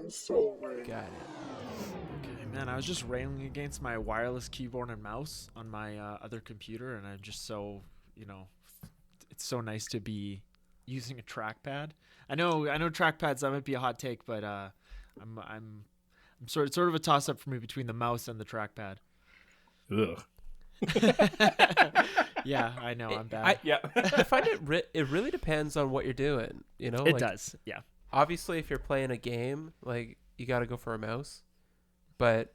Got it. Okay, man, I was just railing against my wireless keyboard and mouse on my other computer, and I'm just so, it's so nice to be using a trackpad. I know trackpads, that might be a hot take, but I'm sort of a toss up for me between the mouse and the trackpad. Ugh. Yeah, I know, I'm bad. I find it really depends on what you're doing. It does, yeah. Obviously, if you're playing a game, you got to go for a mouse. But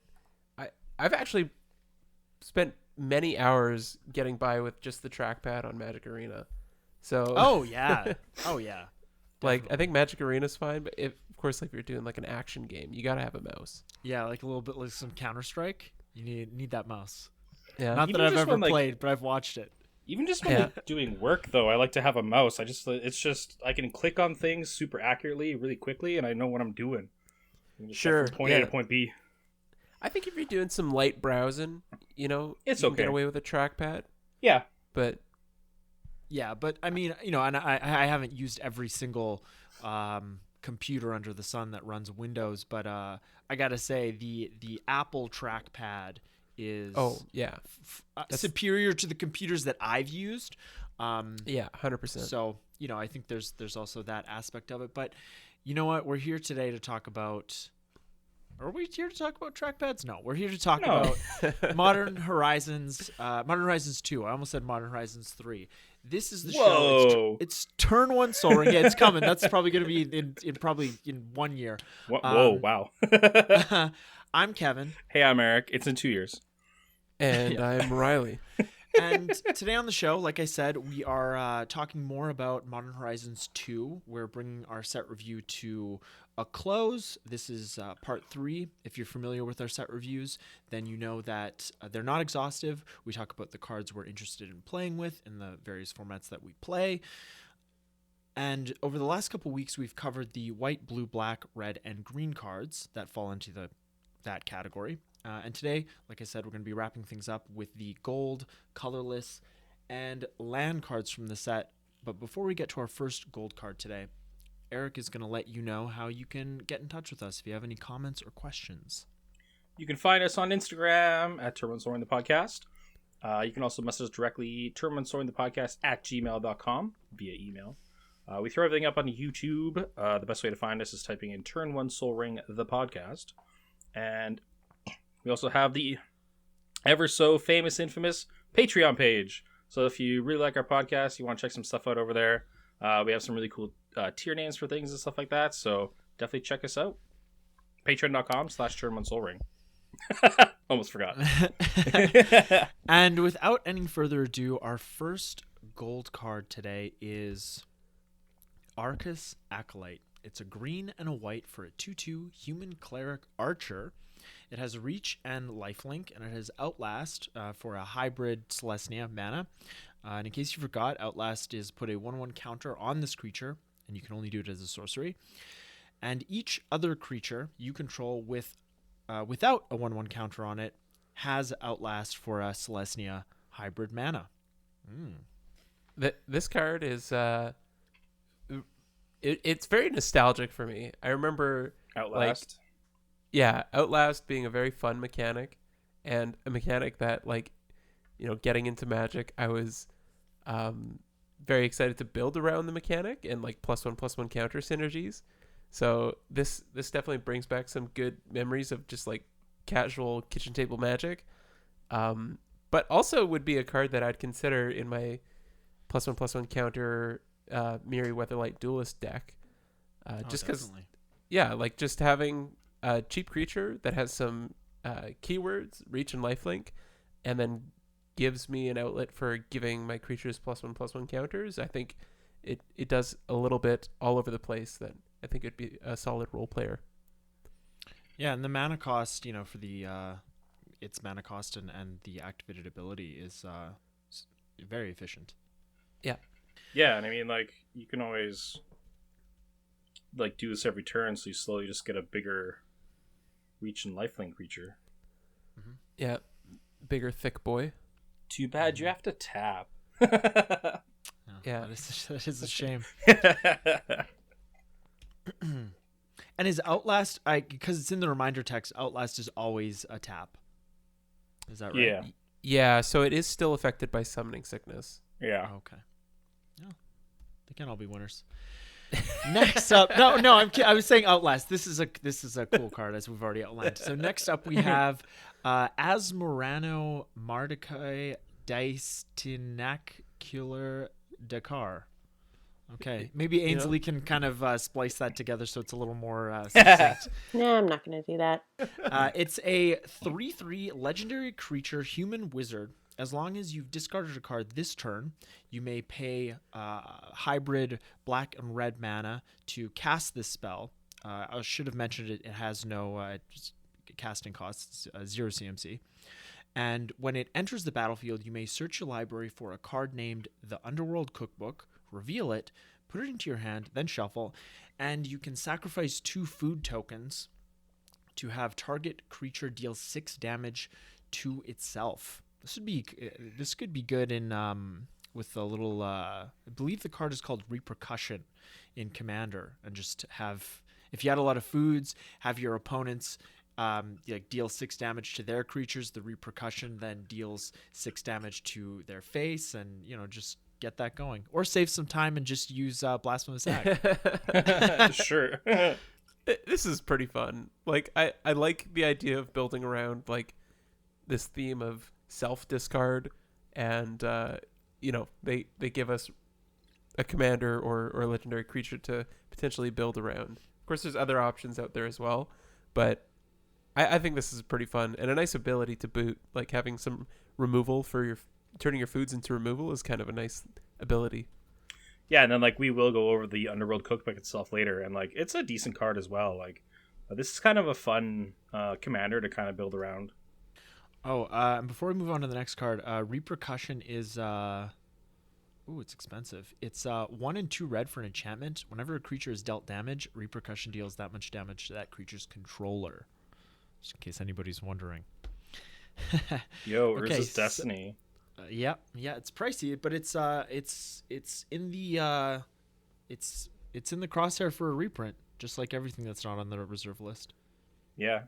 I've actually spent many hours getting by with just the trackpad on Magic Arena. So Oh yeah. I think Magic Arena's fine, but of course, if you're doing like an action game, you got to have a mouse. Yeah, like a little bit like some Counter-Strike. You need that mouse. Yeah. Not Even that I've just ever when, played, but I've watched it. Even just when doing work, though, I like to have a mouse. It's just I can click on things super accurately, really quickly, and I know what I'm doing. Sure. From point A to point B. I think if you're doing some light browsing, It's you can okay. get away with a trackpad. Yeah. But Yeah, but I mean, and I haven't used every single computer under the sun that runs Windows, but I gotta say the Apple trackpad is superior to the computers that I've used. 100%. So I think there's also that aspect of it. But you know what? We're here today to talk about. Are we here to talk about trackpads? No, we're here to talk about Modern Horizons 2. I almost said Modern Horizons 3. This is the show. It's turn one Sol Ring. Yeah, it's coming. That's probably going to be in 1 year. Whoa, wow. I'm Kevin. Hey, I'm Eric. It's in 2 years. And I'm Riley. And today on the show, like I said, we are talking more about Modern Horizons 2. We're bringing our set review to a close. This is part 3. If you're familiar with our set reviews, then you know that they're not exhaustive. We talk about the cards we're interested in playing with in the various formats that we play. And over the last couple weeks, we've covered the white, blue, black, red, and green cards that fall into that category. And today, like I said, we're going to be wrapping things up with the gold, colorless, and land cards from the set. But before we get to our first gold card today, Eric is going to let you know how you can get in touch with us if you have any comments or questions. You can find us on Instagram at Turbo the Podcast. You can also message us directly, turboandsoaringthepodcast@gmail.com via email. We throw everything up on YouTube. The best way to find us is typing in Turn 1 Sol Ring the Podcast. And we also have the ever so famous, infamous Patreon page. So if you really like our podcast, you want to check some stuff out over there, we have some really cool tier names for things and stuff like that. So definitely check us out. Patreon.com/turn1solring. Almost forgot. And without any further ado, our first gold card today is Arcus Acolyte. It's a green and a white for a 2/2 human cleric archer. It has reach and lifelink, and it has Outlast for a hybrid Celestia mana. And in case you forgot, Outlast is put a 1/1 counter on this creature, and you can only do it as a sorcery. And each other creature you control without a 1/1 counter on it has Outlast for a Celestia hybrid mana. This card is it's very nostalgic for me. I remember Outlast. Outlast being a very fun mechanic, and a mechanic that, getting into Magic, I was very excited to build around the mechanic and +1/+1 counter synergies. So this definitely brings back some good memories of just casual kitchen table Magic, but also would be a card that I'd consider in my +1/+1 counter Mirri Weatherlight Duelist deck, just because just having a cheap creature that has some keywords, reach and lifelink, and then gives me an outlet for giving my creatures +1/+1 counters. I think it does a little bit all over the place that I think it'd be a solid role player. Yeah, and the mana cost, for the its mana cost and the activated ability is very efficient. Yeah. Yeah, and I mean, you can always do this every turn, so you slowly just get a bigger reach and lifelink creature. Mm-hmm. Yeah, bigger thick boy. Too bad you have to tap. Yeah, that is a shame. And is Outlast, because it's in the reminder text, Outlast is always a tap. Is that right? Yeah. Yeah, so it is still affected by summoning sickness. Yeah. Okay. No, they can all be winners. Next up, I was saying Outlast. This is a cool card, as we've already outlined. So next up we have Asmorano Mardecai Daistinacular Dakar. Okay, maybe Ainsley can kind of splice that together so it's a little more succinct. No, I'm not going to do that. It's a 3/3 legendary creature human wizard. As long as you've discarded a card this turn, you may pay hybrid black and red mana to cast this spell. I should have mentioned it. It has no casting costs, 0 CMC. And when it enters the battlefield, you may search your library for a card named the Underworld Cookbook, reveal it, put it into your hand, then shuffle, and you can sacrifice 2 food tokens to have target creature deal 6 damage to itself. This could be good in with a little. I believe the card is called Repercussion in Commander, and just have, if you had a lot of foods, have your opponents deal 6 damage to their creatures. The Repercussion then deals 6 damage to their face, and just get that going. Or save some time and just use Blasphemous Act. Sure. This is pretty fun. Like I like the idea of building around like this theme of self-discard, and they give us a commander or a legendary creature to potentially build around. Of course, there's other options out there as well, but I think this is pretty fun and a nice ability to boot. Like having some removal for turning your foods into removal is kind of a nice ability. Yeah, and then like we will go over the Underworld Cookbook itself later, and like it's a decent card as well. Like this is kind of a fun commander to kind of build around. Oh, and before we move on to the next card, Repercussion is it's expensive. It's 1 and 2 red for an enchantment. Whenever a creature is dealt damage, Repercussion deals that much damage to that creature's controller. Just in case anybody's wondering. Yo, Urza's Destiny. Yeah, it's pricey, but it's in the it's in the crosshair for a reprint, just like everything that's not on the reserve list. Yeah.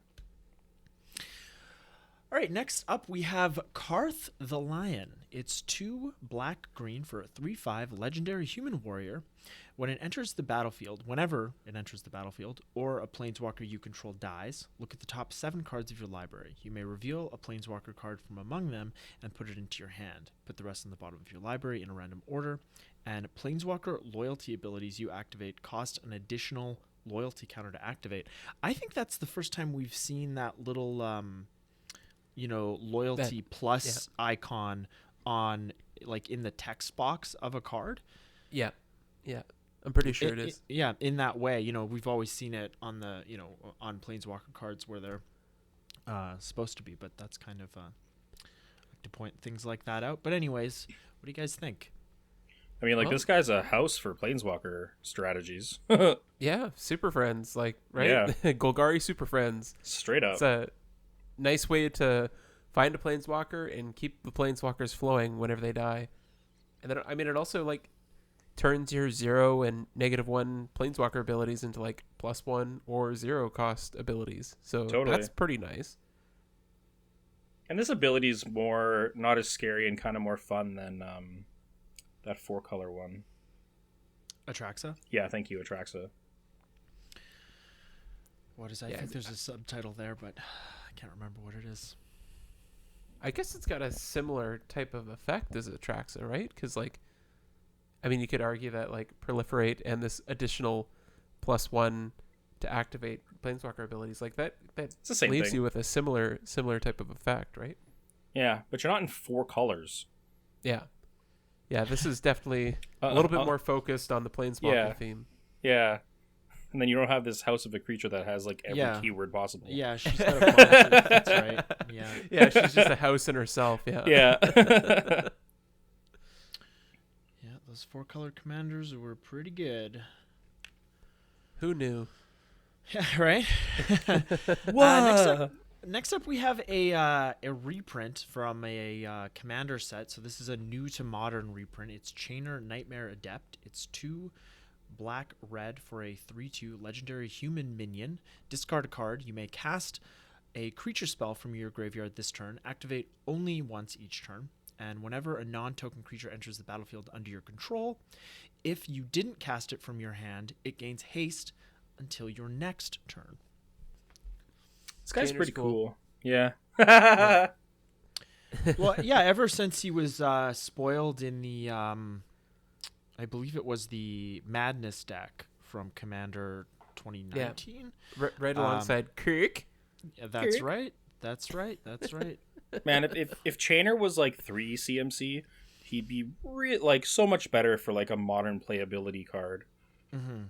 All right, next up we have Karth the Lion. It's 2 black-green for a 3/5 legendary human warrior. Whenever it enters the battlefield, or a planeswalker you control dies, look at the top 7 cards of your library. You may reveal a planeswalker card from among them and put it into your hand. Put the rest on the bottom of your library in a random order. And planeswalker loyalty abilities you activate cost an additional loyalty counter to activate. I think that's the first time we've seen that little loyalty plus icon on like in the text box of a card. Yeah. I'm pretty sure it is. Yeah, in that way, we've always seen it on the, on Planeswalker cards where they're supposed to be, but that's kind of to point things like that out. But anyways, what do you guys think? I mean, like, this guy's a house for Planeswalker strategies. Yeah, Super Friends, like, right? Yeah. Golgari Super Friends. Straight up. It's a nice way to find a Planeswalker and keep the Planeswalkers flowing whenever they die. And then, I mean, it also, like, turns your 0 and -1 Planeswalker abilities into, like, +1 or 0 cost abilities. So Totally. That's pretty nice. And this ability is more, not as scary and kind of more fun than that 4-color one. Atraxa? Yeah, thank you, Atraxa. What is that? I think there's a subtitle there, but I can't remember what it is. I guess it's got a similar type of effect as Atraxa, right? Because, like, I mean, you could argue that, like, Proliferate and this additional +1 to activate Planeswalker abilities, like, that it's the same leaves thing. you with a similar type of effect, right? Yeah, but you're not in 4 colors. Yeah. Yeah, this is definitely a little bit more focused on the Planeswalker theme. Yeah. And then you don't have this house of a creature that has, like, every keyword possible. Yeah, she's got a font. That's right. Yeah. Yeah, she's just a house in herself. Yeah. Yeah. Yeah, those 4-color commanders were pretty good. Who knew? Yeah, right? Next up, we have a reprint from a commander set. So this is a new to modern reprint. It's Chainer Nightmare Adept. It's 2 black, red for a 3/2 legendary human minion. Discard a card. You may cast a creature spell from your graveyard this turn. Activate only once each turn. And whenever a non-token creature enters the battlefield under your control, if you didn't cast it from your hand, it gains haste until your next turn. This guy's Jainer's pretty cool. cool. Yeah. Well, yeah, ever since he was spoiled in the, I believe it was the Madness deck from Commander 2019. Right alongside Kirk. Yeah, that's Kirk. right. That's right. That's right. Man, if Chainer was like 3 CMC, he'd be like so much better for like a modern playability card. Mm-hmm.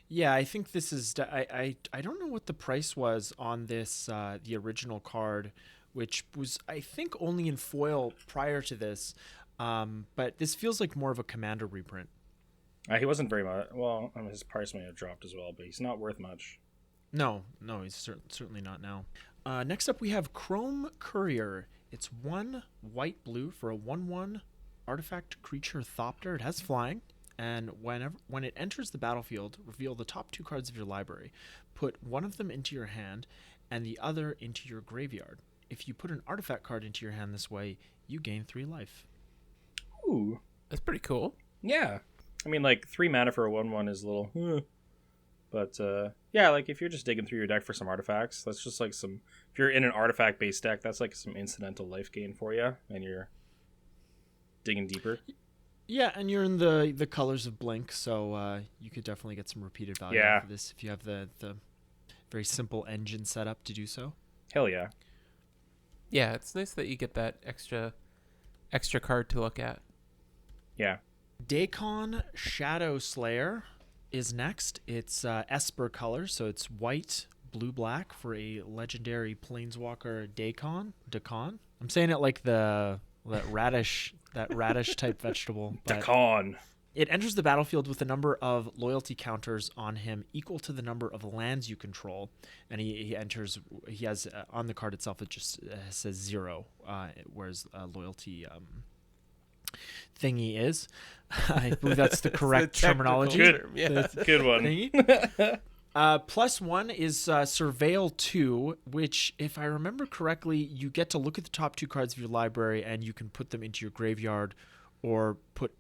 Yeah, I think this is. I don't know what the price was on this, the original card, which was I think only in foil prior to this, but this feels like more of a Commander reprint. He wasn't very much. Well, I mean, his price may have dropped as well, but he's not worth much. No, he's certainly not now. Next up, we have Chrome Courier. It's 1 white-blue for a 1/1 artifact creature Thopter. It has flying, and when it enters the battlefield, reveal the top 2 cards of your library. Put one of them into your hand, and the other into your graveyard. If you put an artifact card into your hand this way, you gain 3 life. Ooh, That's pretty cool. yeah. I mean, like 3 mana for a 1/1 is a little. But yeah, like if you're just digging through your deck for some artifacts, that's just like some. If you're in an artifact based deck, that's like some incidental life gain for you, and you're digging deeper. Yeah, and you're in the colors of Blink, so you could definitely get some repeated value Yeah. off of this if you have the very simple engine set up to do so. Hell yeah. Yeah, it's nice that you get that extra card to look at. Yeah. Daikon Shadow Slayer is next. It's Esper color, so it's white, blue, black for a legendary planeswalker Daikon. I'm saying it like that radish type vegetable. but Daikon. It enters the battlefield with a number of loyalty counters on him equal to the number of lands you control, and he has on the card itself it just says 0, whereas loyalty thingy is. I believe that's the correct terminology. Term, yeah. Good one. Thingy. +1 is Surveil 2, which, if I remember correctly, you get to look at the top 2 cards of your library and you can put them into your graveyard, or put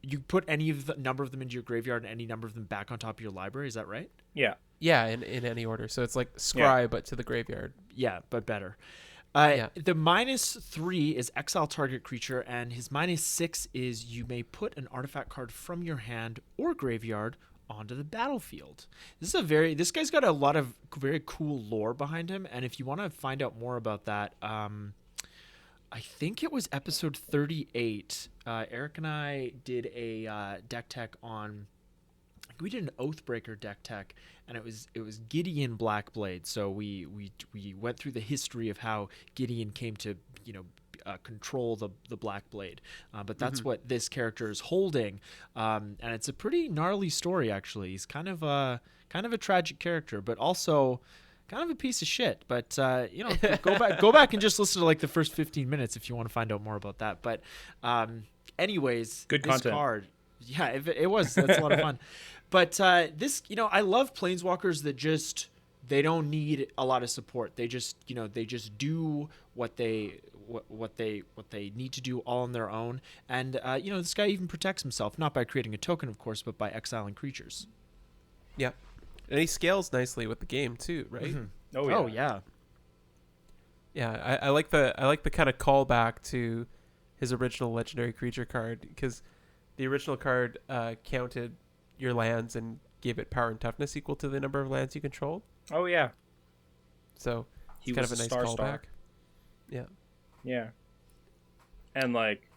any of the number of them into your graveyard and any number of them back on top of your library. Is that right? Yeah. Yeah, in any order. So it's like Scry, but to the graveyard. Yeah, but better. Yeah. The -3 is exile target creature, and his -6 is you may put an artifact card from your hand or graveyard onto the battlefield. This guy's got a lot of very cool lore behind him, and if you want to find out more about that, I think it was episode 38. Eric and I did a deck tech on. We did an Oathbreaker deck tech, and it was Gideon Blackblade. So we went through the history of how Gideon came to control the Blackblade, but that's what this character is holding, and it's a pretty gnarly story actually. He's kind of a tragic character, but also kind of a piece of shit. But go back and just listen to like the first 15 minutes if you want to find out more about that. But anyways, Good this content. card, yeah, it was. That's a lot of fun. But this, I love planeswalkers that just they don't need a lot of support. They just do what they need to do all on their own. And this guy even protects himself, not by creating a token, of course, but by exiling creatures. Yeah. And he scales nicely with the game too, right? Mm-hmm. Oh yeah. Yeah, I like the kind of callback to his original legendary creature card, because the original card counted your lands and gave it power and toughness equal to the number of lands you controlled. Oh yeah. So He it's kind was of a nice star. callback. Yeah. Yeah. And like,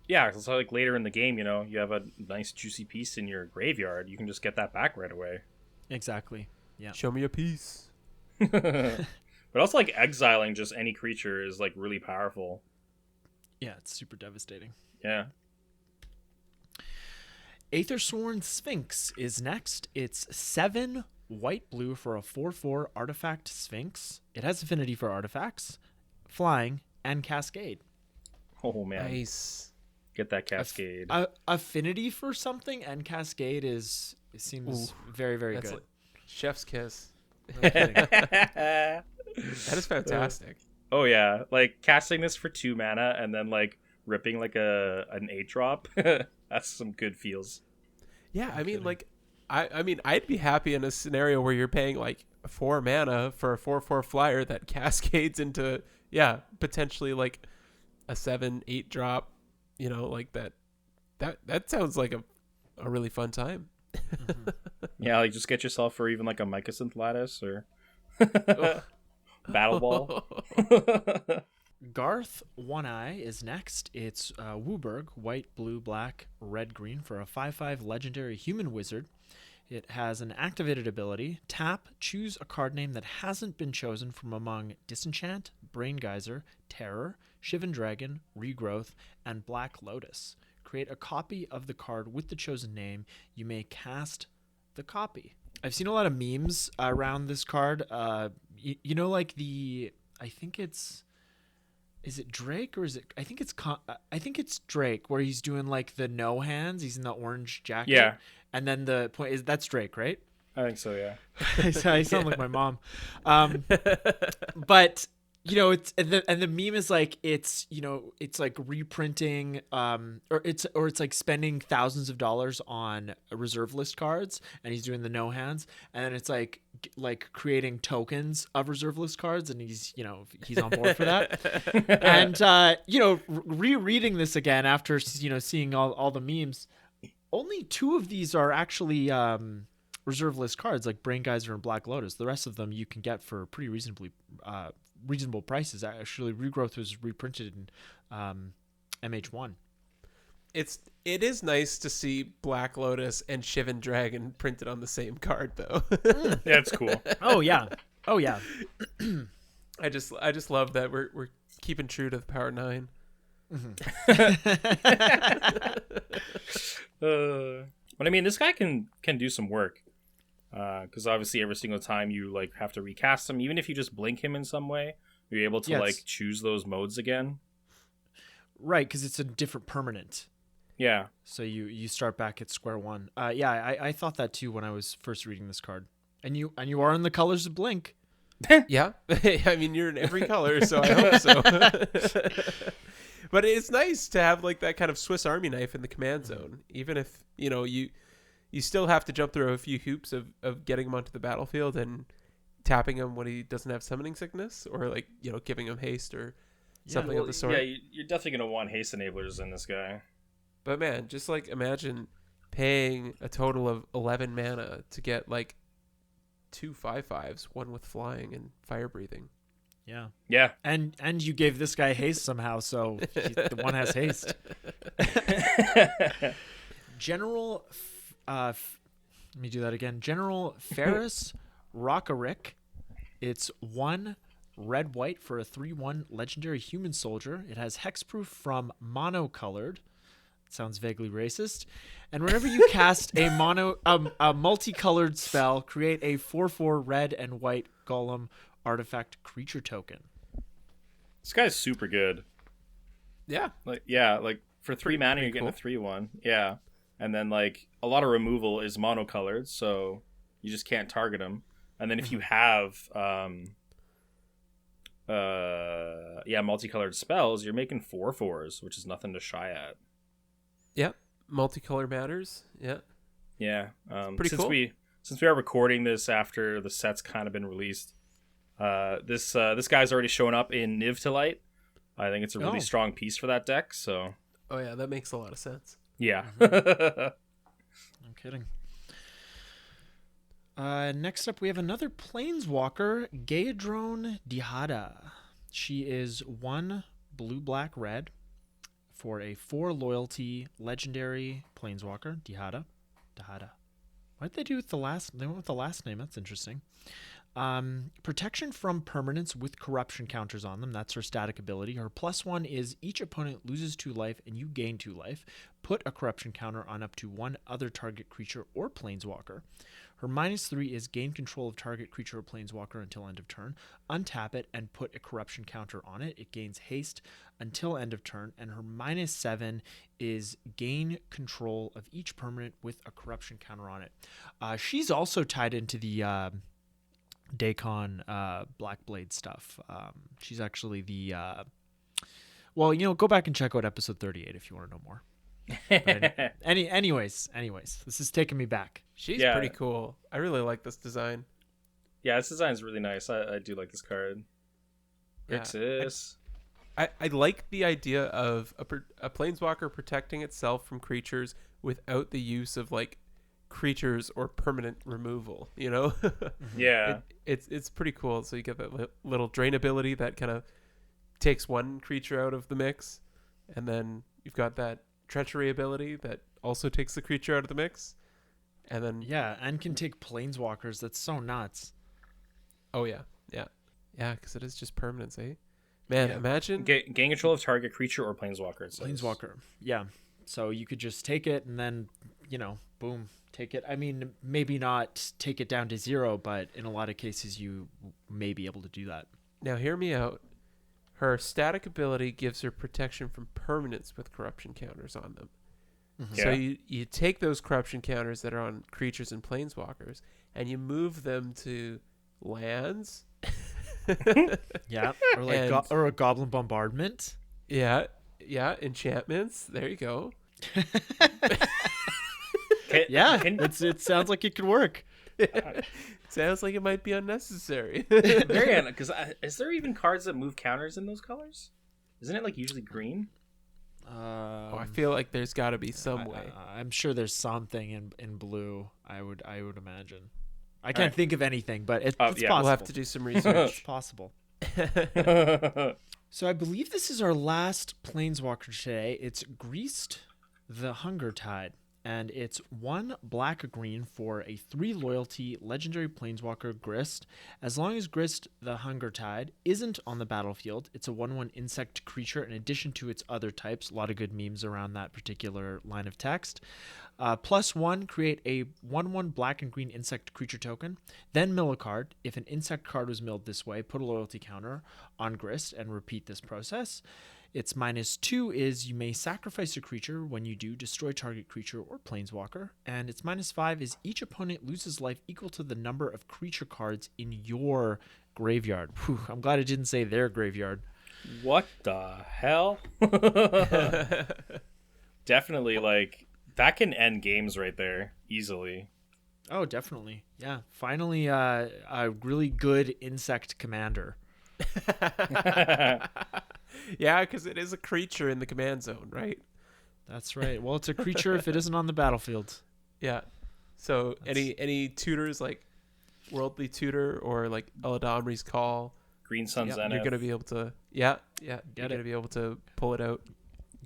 yeah, so like later in the game, you have a nice juicy piece in your graveyard. You can just get that back right away. Exactly. Yeah. Show me a piece. But also like exiling just any creature is like really powerful. Yeah, it's super devastating. Yeah. Aethersworn Sphinx is next. It's 7 white-blue for a 4/4 artifact Sphinx. It has affinity for artifacts, flying, and cascade. Oh man. Nice. Get that cascade. Affinity for something and cascade is It seems very, very That's good. like chef's kiss. No kidding. That is fantastic. Oh yeah, like casting this for 2 mana and then like ripping like an 8 drop. That's some good feels. Yeah, No I mean, kidding. like, I mean, I'd be happy in a scenario where you're paying like 4 mana for a 4/4 flyer that cascades into, potentially like a 7/8 drop. You know, like that. That sounds like a really fun time. Mhm. Yeah, like just get yourself for even like a Mycosynth Lattice or Ugh. Battle Ball. Garth One Eye is next. It's Wooburg, white, blue, black, red, green for a 5/5 legendary human wizard. It has an activated ability. Tap, choose a card name that hasn't been chosen from among Disenchant, Brain Geyser, Terror, Shivan Dragon, Regrowth, and Black Lotus. Create a copy of the card with the chosen name. You may cast the copy. I've seen a lot of memes around this card. You know, like I think it's. Is it Drake or is it? I think it's Drake where he's doing like the no hands. He's in the orange jacket. Yeah. And then the point is that's Drake, right? I think so, yeah. I sound like my mom. But you know, it's and the meme is like it's like reprinting or it's like spending thousands of dollars on reserve list cards, and he's doing the no hands, and then it's like creating tokens of reserve list cards, and he's on board for that. And rereading this again after seeing all the memes, only 2 of these are actually reserve list cards, like Brain Geyser and Black Lotus. The rest of them you can get for pretty reasonable prices. Actually, Regrowth was reprinted in MH1. It is nice to see Black Lotus and Shivan Dragon printed on the same card, though. Yeah, it's cool. Oh yeah. I just love that we're keeping true to the Power 9. But I mean, this guy can do some work. Because obviously every single time you like have to recast him, even if you just blink him in some way, you're able to like choose those modes again. Right, because it's a different permanent. Yeah. So you start back at square one. I thought that too when I was first reading this card. And you are in the colors of Blink. Yeah, I mean you're in every color, so I hope so. But it's nice to have like that kind of Swiss Army knife in the command zone, even if you still have to jump through a few hoops of getting him onto the battlefield and tapping him when he doesn't have summoning sickness, or like giving him haste or something of the sort. Yeah, you're definitely gonna want haste enablers in this guy. But man, just like imagine paying a total of 11 mana to get like 2 5/5s, one with flying and fire breathing. Yeah. Yeah. And you gave this guy haste somehow, so the one has haste. General, let me do that again. General Ferris Rockerick. It's 1 red-white for a 3/1 legendary human soldier. It has hexproof from monocolored. Sounds vaguely racist. And whenever you cast a multicolored spell, create a 4/4 red and white golem artifact creature token. This guy's super good. Yeah. Like for 3 mana you're getting cool. a 3/1. Yeah. And then like a lot of removal is monocolored, so you just can't target him. And then if you have multicolored spells, you're making 4/4s, which is nothing to shy at. Yep. Multicolor matters. Yeah. Yeah. pretty cool. Since we are recording this after the set's kind of been released, this guy's already shown up in Niv to Light. I think it's a really strong piece for that deck. So. Oh yeah, that makes a lot of sense. Yeah. No kidding. Next up, we have another Planeswalker, Gaedrone Dihada. She is 1 blue, black, red for a 4 loyalty legendary Planeswalker, Dihada. What did they do with the last? They went with the last name. That's interesting. Protection from permanents with corruption counters on them. That's her static ability. Her +1 is each opponent loses 2 life and you gain 2 life. Put a corruption counter on up to 1 other target creature or Planeswalker. Her -3 is gain control of target creature or planeswalker until end of turn. Untap it and put a corruption counter on it. It gains haste until end of turn. And her -7 is gain control of each permanent with a corruption counter on it. She's also tied into the Daikon Blackblade stuff. She's actually the go back and check out episode 38 if you want to know more. Anyways, this is taking me back. She's pretty cool. I really like this design. Yeah, this design is really nice. I do like this card. Grixis. I like the idea of a planeswalker protecting itself from creatures without the use of like creatures or permanent removal, you know? Yeah. It's pretty cool. So you get that little drain ability that kind of takes one creature out of the mix, and then you've got that treachery ability that also takes the creature out of the mix, and then and can take planeswalkers. That's so nuts. Oh yeah, because it is just permanence, eh? Man, imagine gain control of target creature or planeswalker. Planeswalker, yeah. So you could just take it and then, boom, take it. I mean, maybe not take it down to 0, but in a lot of cases you may be able to do that. Now hear me out. Her static ability gives her protection from permanents with corruption counters on them. Mm-hmm. So you take those corruption counters that are on creatures and planeswalkers, and you move them to lands. Or a goblin bombardment. Yeah, enchantments. There you go. It sounds like it could work. Sounds like it might be unnecessary. Marianne, because is there even cards that move counters in those colors? Isn't it like usually green? I feel like there's got to be some way. I'm sure there's something in blue. I would imagine. I can't think of anything, but it's possible. We'll have to do some research. It's possible. So I believe this is our last planeswalker today. It's Greased the Hunger Tide. And it's 1 black-green for a 3 loyalty legendary planeswalker Grist. As long as Grist the Hunger Tide isn't on the battlefield, it's a 1/1 insect creature in addition to its other types. A lot of good memes around that particular line of text. +1, create a 1/1 black and green insect creature token. Then mill a card. If an insect card was milled this way, put a loyalty counter on Grist and repeat this process. Its -2 is you may sacrifice a creature. When you do, destroy target creature or planeswalker. And its -5 is each opponent loses life equal to the number of creature cards in your graveyard. Whew, I'm glad it didn't say their graveyard. What the hell? Definitely, like, that can end games right there easily. Oh, definitely. Yeah. Finally, a really good insect commander. Yeah, because it is a creature in the command zone, right? That's right. Well, it's a creature if it isn't on the battlefield. Yeah. So any tutors like Worldly Tutor or like Eladamri's Call, Green Sun Zenith, you're gonna be able to you're gonna be able to pull it out,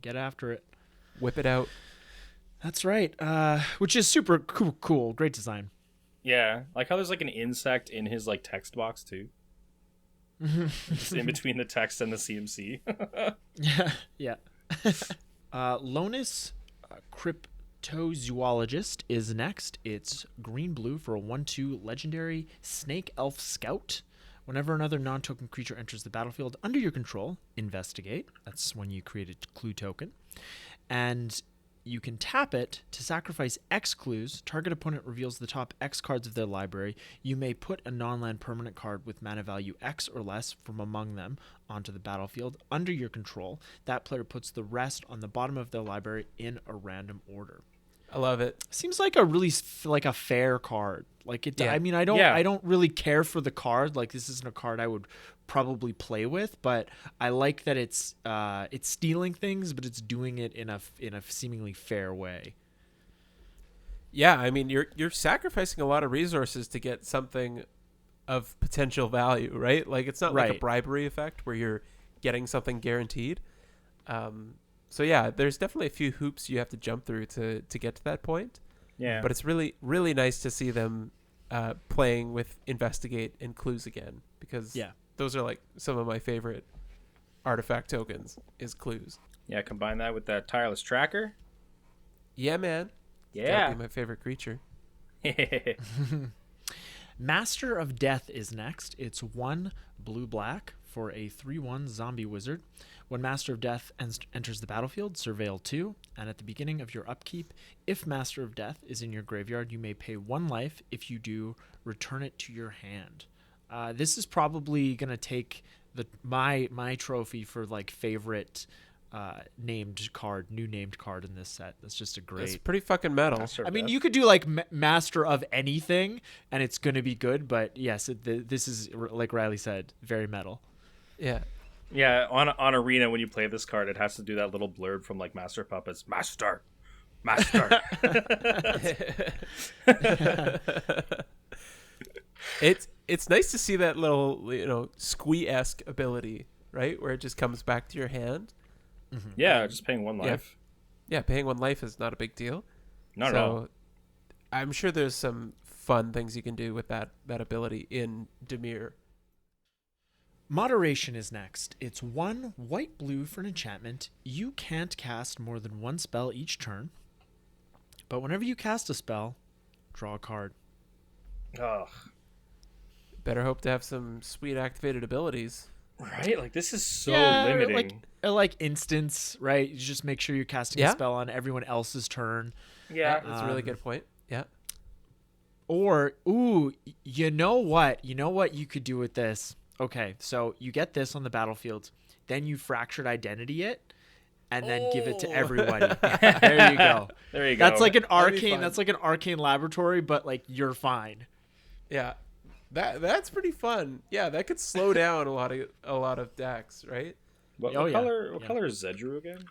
get after it, whip it out. That's right. Which is super cool. Great design. Yeah, like how there's like an insect in his like text box too. Just in between the text and the CMC. Yeah. Lonus Cryptozoologist is next. It's green-blue for a 1/2 legendary Snake Elf Scout. Whenever another non-token creature enters the battlefield under your control, investigate. That's when you create a clue token. And you can tap it to sacrifice X clues. Target opponent reveals the top X cards of their library. You may put a non-land permanent card with mana value X or less from among them onto the battlefield under your control. That player puts the rest on the bottom of their library in a random order. I love it. Seems like a really a fair card. Like it. Yeah. I mean, I don't really care for the card. Like this isn't a card I would probably play with, but I like that it's stealing things, but it's doing it in a seemingly fair way. Yeah, I mean, you're sacrificing a lot of resources to get something of potential value, right? Like it's not like a bribery effect where you're getting something guaranteed. So yeah, there's definitely a few hoops you have to jump through to get to that point. Yeah. But it's really, really nice to see them playing with Investigate and Clues again, because those are like some of my favorite artifact tokens is Clues. Yeah, combine that with that Tireless Tracker. Yeah, man. Yeah. That'd be my favorite creature. Master of Death is next. It's 1 blue-black for a 3/1 zombie wizard. When Master of Death enters the battlefield, surveil 2, and at the beginning of your upkeep, if Master of Death is in your graveyard, you may pay 1 life. If you do, return it to your hand. This is probably going to take my trophy for like favorite new named card in this set. That's just a great. It's pretty fucking metal. I mean, you could do like Master of anything, and it's going to be good. But yes, this is, like Riley said, very metal. Yeah. Yeah, on Arena, when you play this card, it has to do that little blurb from like Master Puppets. Master. It's nice to see that little squee-esque ability, right, where it just comes back to your hand. Mm-hmm. Yeah, just paying 1 life. Yeah, paying 1 life is not a big deal. Not at all. I'm sure there's some fun things you can do with that ability in Dimir. Moderation is next. It's 1 white-blue for an enchantment. You can't cast more than 1 spell each turn. But whenever you cast a spell, draw a card. Ugh. Better hope to have some sweet activated abilities. Right? Like, this is so limiting. Like instance, right? You just make sure you're casting a spell on everyone else's turn. Yeah. That's a really good point. Yeah. Or, you know what? You know what you could do with this? Okay, so you get this on the battlefield, then you fractured identity it, and then give it to everybody. There you go. There you go. That's like an arcane. That's like an arcane laboratory, but like you're fine. Yeah, that's pretty fun. Yeah, that could slow down a lot of decks, right? What color is Zedru again?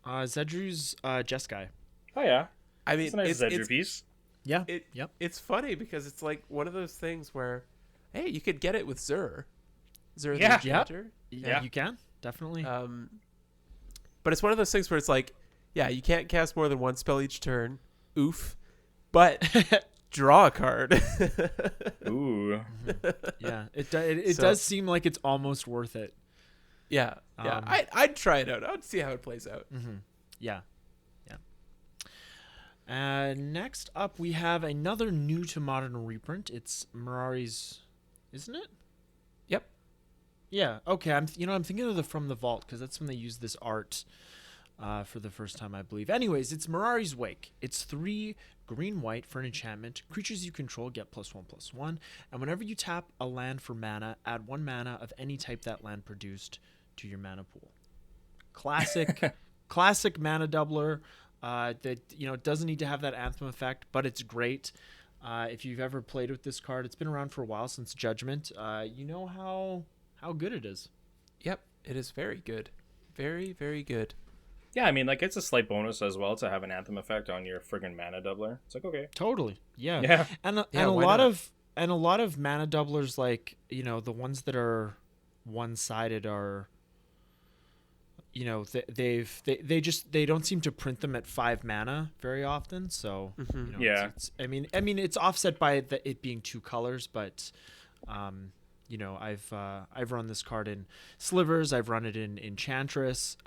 Zedru's Jeskai. Oh yeah. I mean, it's a nice Zedru piece. Yeah. Yep. It's funny because it's like one of those things where, hey, you could get it with Zur the Enchanter. Yeah, you can definitely. But it's one of those things where it's like, yeah, you can't cast more than 1 spell each turn. Oof. But draw a card. Ooh. Yeah, it does seem like it's almost worth it. Yeah. Yeah. I'd try it out. I'd see how it plays out. Mm-hmm. Yeah. Next up, we have another new to Modern reprint. It's Mirari's, isn't it? Yep. Yeah. Okay. I'm thinking of the From the Vault because that's when they used this art for the first time, I believe. Anyways, it's Mirari's Wake. It's 3 green-white for an enchantment. Creatures you control get +1/+1, and whenever you tap a land for mana, add 1 mana of any type that land produced to your mana pool. Classic mana doubler. That doesn't need to have that Anthem effect, but it's great. If you've ever played with this card, it's been around for a while, since Judgment. You know how good it is. Yep, it is very good, very, very good. Yeah, I mean, like, it's a slight bonus as well to have an Anthem effect on your friggin' mana doubler. It's like, okay, totally, yeah. And a lot of mana doublers, like the ones that are one-sided are. They don't seem to print them at 5 mana very often, so it's offset by it being 2 colors, but I've run this card in Slivers, I've run it in Enchantress,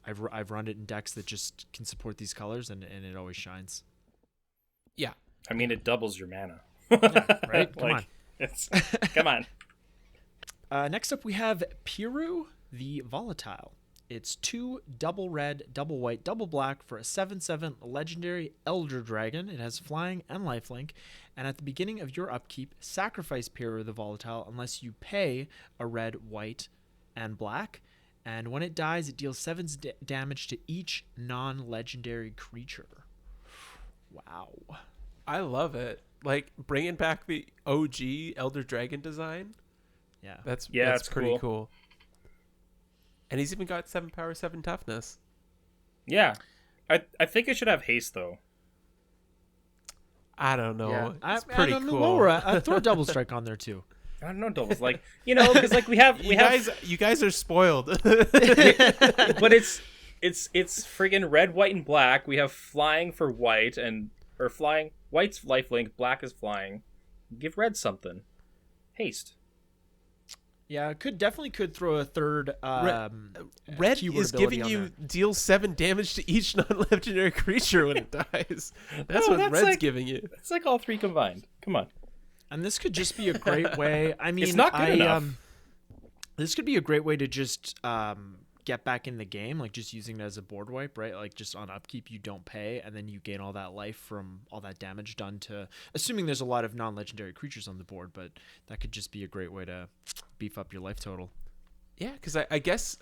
I've run it in decks that just can support these colors, and it always shines. Yeah, I mean, it doubles your mana. Yeah, right? Come on. Next up, we have Piru the Volatile. It's 2 double red, double white, double black for a 7/7 legendary Elder Dragon. It has flying and lifelink, and at the beginning of your upkeep, sacrifice Piru the Volatile unless you pay a red, white, and black. And when it dies, it deals 7 damage to each non-legendary creature. Wow. I love it. Like, bringing back the OG Elder Dragon design. Yeah. That's pretty cool. And he's even got 7 power, 7 toughness. Yeah. I think it should have haste, though. I don't know. Yeah. It's pretty cool. Lower, I throw a double strike on there, too. I don't know, doubles. Like, because like you guys are spoiled. But it's friggin' red, white, and black. We have flying for white, or flying. White's lifelink, black is flying. Give red something. Haste. Yeah, could throw a third Red keyword is ability giving on you there. deal 7 damage to each non-legendary creature when it dies. That's No, what that's Red's like- giving you. It's like all three combined. Come on. And this could just be a great way. I mean, It's not good enough. This could be a great way to just get back in the game, like just using it as a board wipe, right? Like just on upkeep, you don't pay, and then you gain all that life from all that damage done to. Assuming there's a lot of non-legendary creatures on the board, but that could just be a great way to beef up your life total. Yeah, because I guess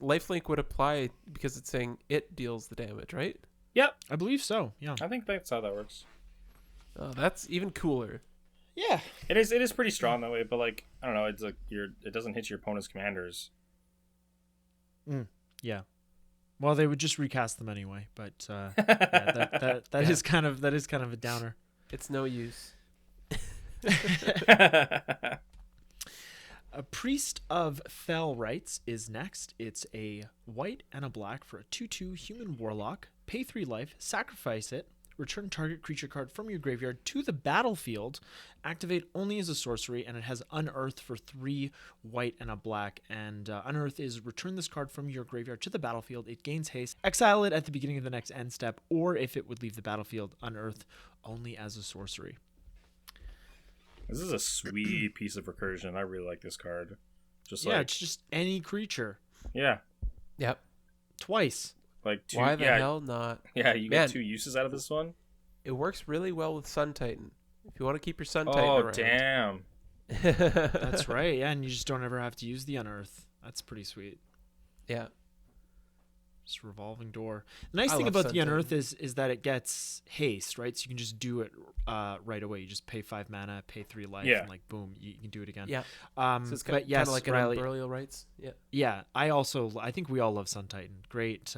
lifelink would apply because it's saying it deals the damage, right? Yep. I believe so. Yeah. I think that's how that works. Oh, that's even cooler. Yeah. It is pretty strong that way, but like I don't know, it's like it doesn't hit your opponent's commanders. Yeah. Well, they would just recast them anyway, but yeah, that is kind of a downer. It's no use. A Priest of Fell Rites is next. It's a white and a black for a 2/2 human warlock. Pay 3 life, sacrifice it, return target creature card from your graveyard to the battlefield, activate only as a sorcery, and it has Unearth for 3 white and a black. And Unearth is return this card from your graveyard to the battlefield. It gains haste, exile it at the beginning of the next end step, or if it would leave the battlefield, Unearth only as a sorcery. This is a sweet piece of recursion. I really like this card. Just Yeah, like it's just any creature. yeah, Yep. Twice. like two. Why the yeah, hell not? Yeah, you Man. get 2 uses out of this one. It works really well with Sun Titan. If you want to keep your Sun Titan Oh around. damn! That's right. Yeah, and you just don't ever have to use the Unearth. That's pretty sweet. Yeah. Just revolving door. The nice I thing love about the Sun Unearth is that it gets haste, right? So you can just do it right away. You just pay 5 mana, pay 3 life, Yeah. and like boom, you can do it again. Yeah. So it's but yes, kind of like Riley, an Burial Rites. Yeah. yeah, I think we all love Sun Titan. Great.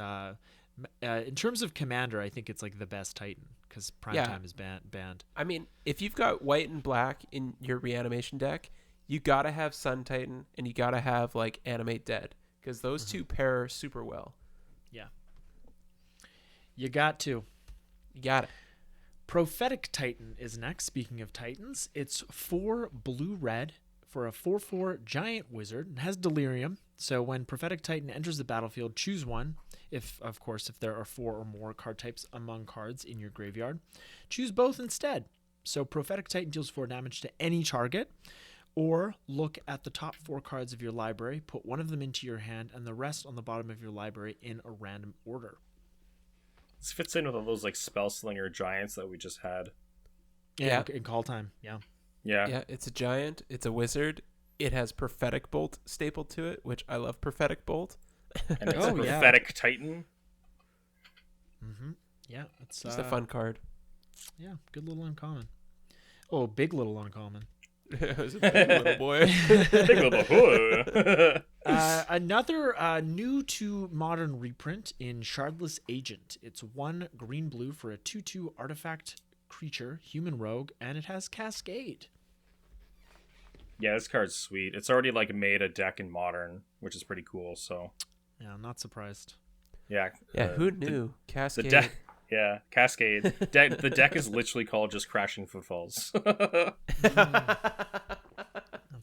In terms of commander, I think it's like the best Titan because prime Yeah. time is banned. I mean, if you've got white and black in your reanimation deck, you gotta have Sun Titan and you gotta have like Animate Dead because those two pair super well. You got to. You got it. Prophetic Titan is next. Speaking of Titans, it's 4 blue-red for a 4/4 giant wizard. It has Delirium. So when Prophetic Titan enters the battlefield, choose one. If there are 4 or more card types among cards in your graveyard, choose both instead. So Prophetic Titan deals 4 damage to any target, or look at the top 4 cards of your library, put one of them into your hand, and the rest on the bottom of your library in a random order. This fits in with all those like spell slinger giants that we just had. Yeah. In call time. Yeah. Yeah, it's a giant. It's a wizard. It has Prophetic Bolt stapled to it, which I love Prophetic Bolt. And it's Oh, a yeah. prophetic titan. Mm-hmm. Yeah, it's Just a fun card. Yeah, good little uncommon. Oh, big little uncommon. It was a big little boy. Big little boy. Another new to modern reprint in Shardless Agent. It's 1 green-blue for a 2/2 artifact creature, human rogue, and it has Cascade. Yeah, this card's sweet. It's already like made a deck in modern, which is pretty cool. So Yeah, I'm not surprised. yeah, Yeah, who knew? the Cascade. deck? Yeah, Cascade. The deck is literally called just Crashing Footfalls. That's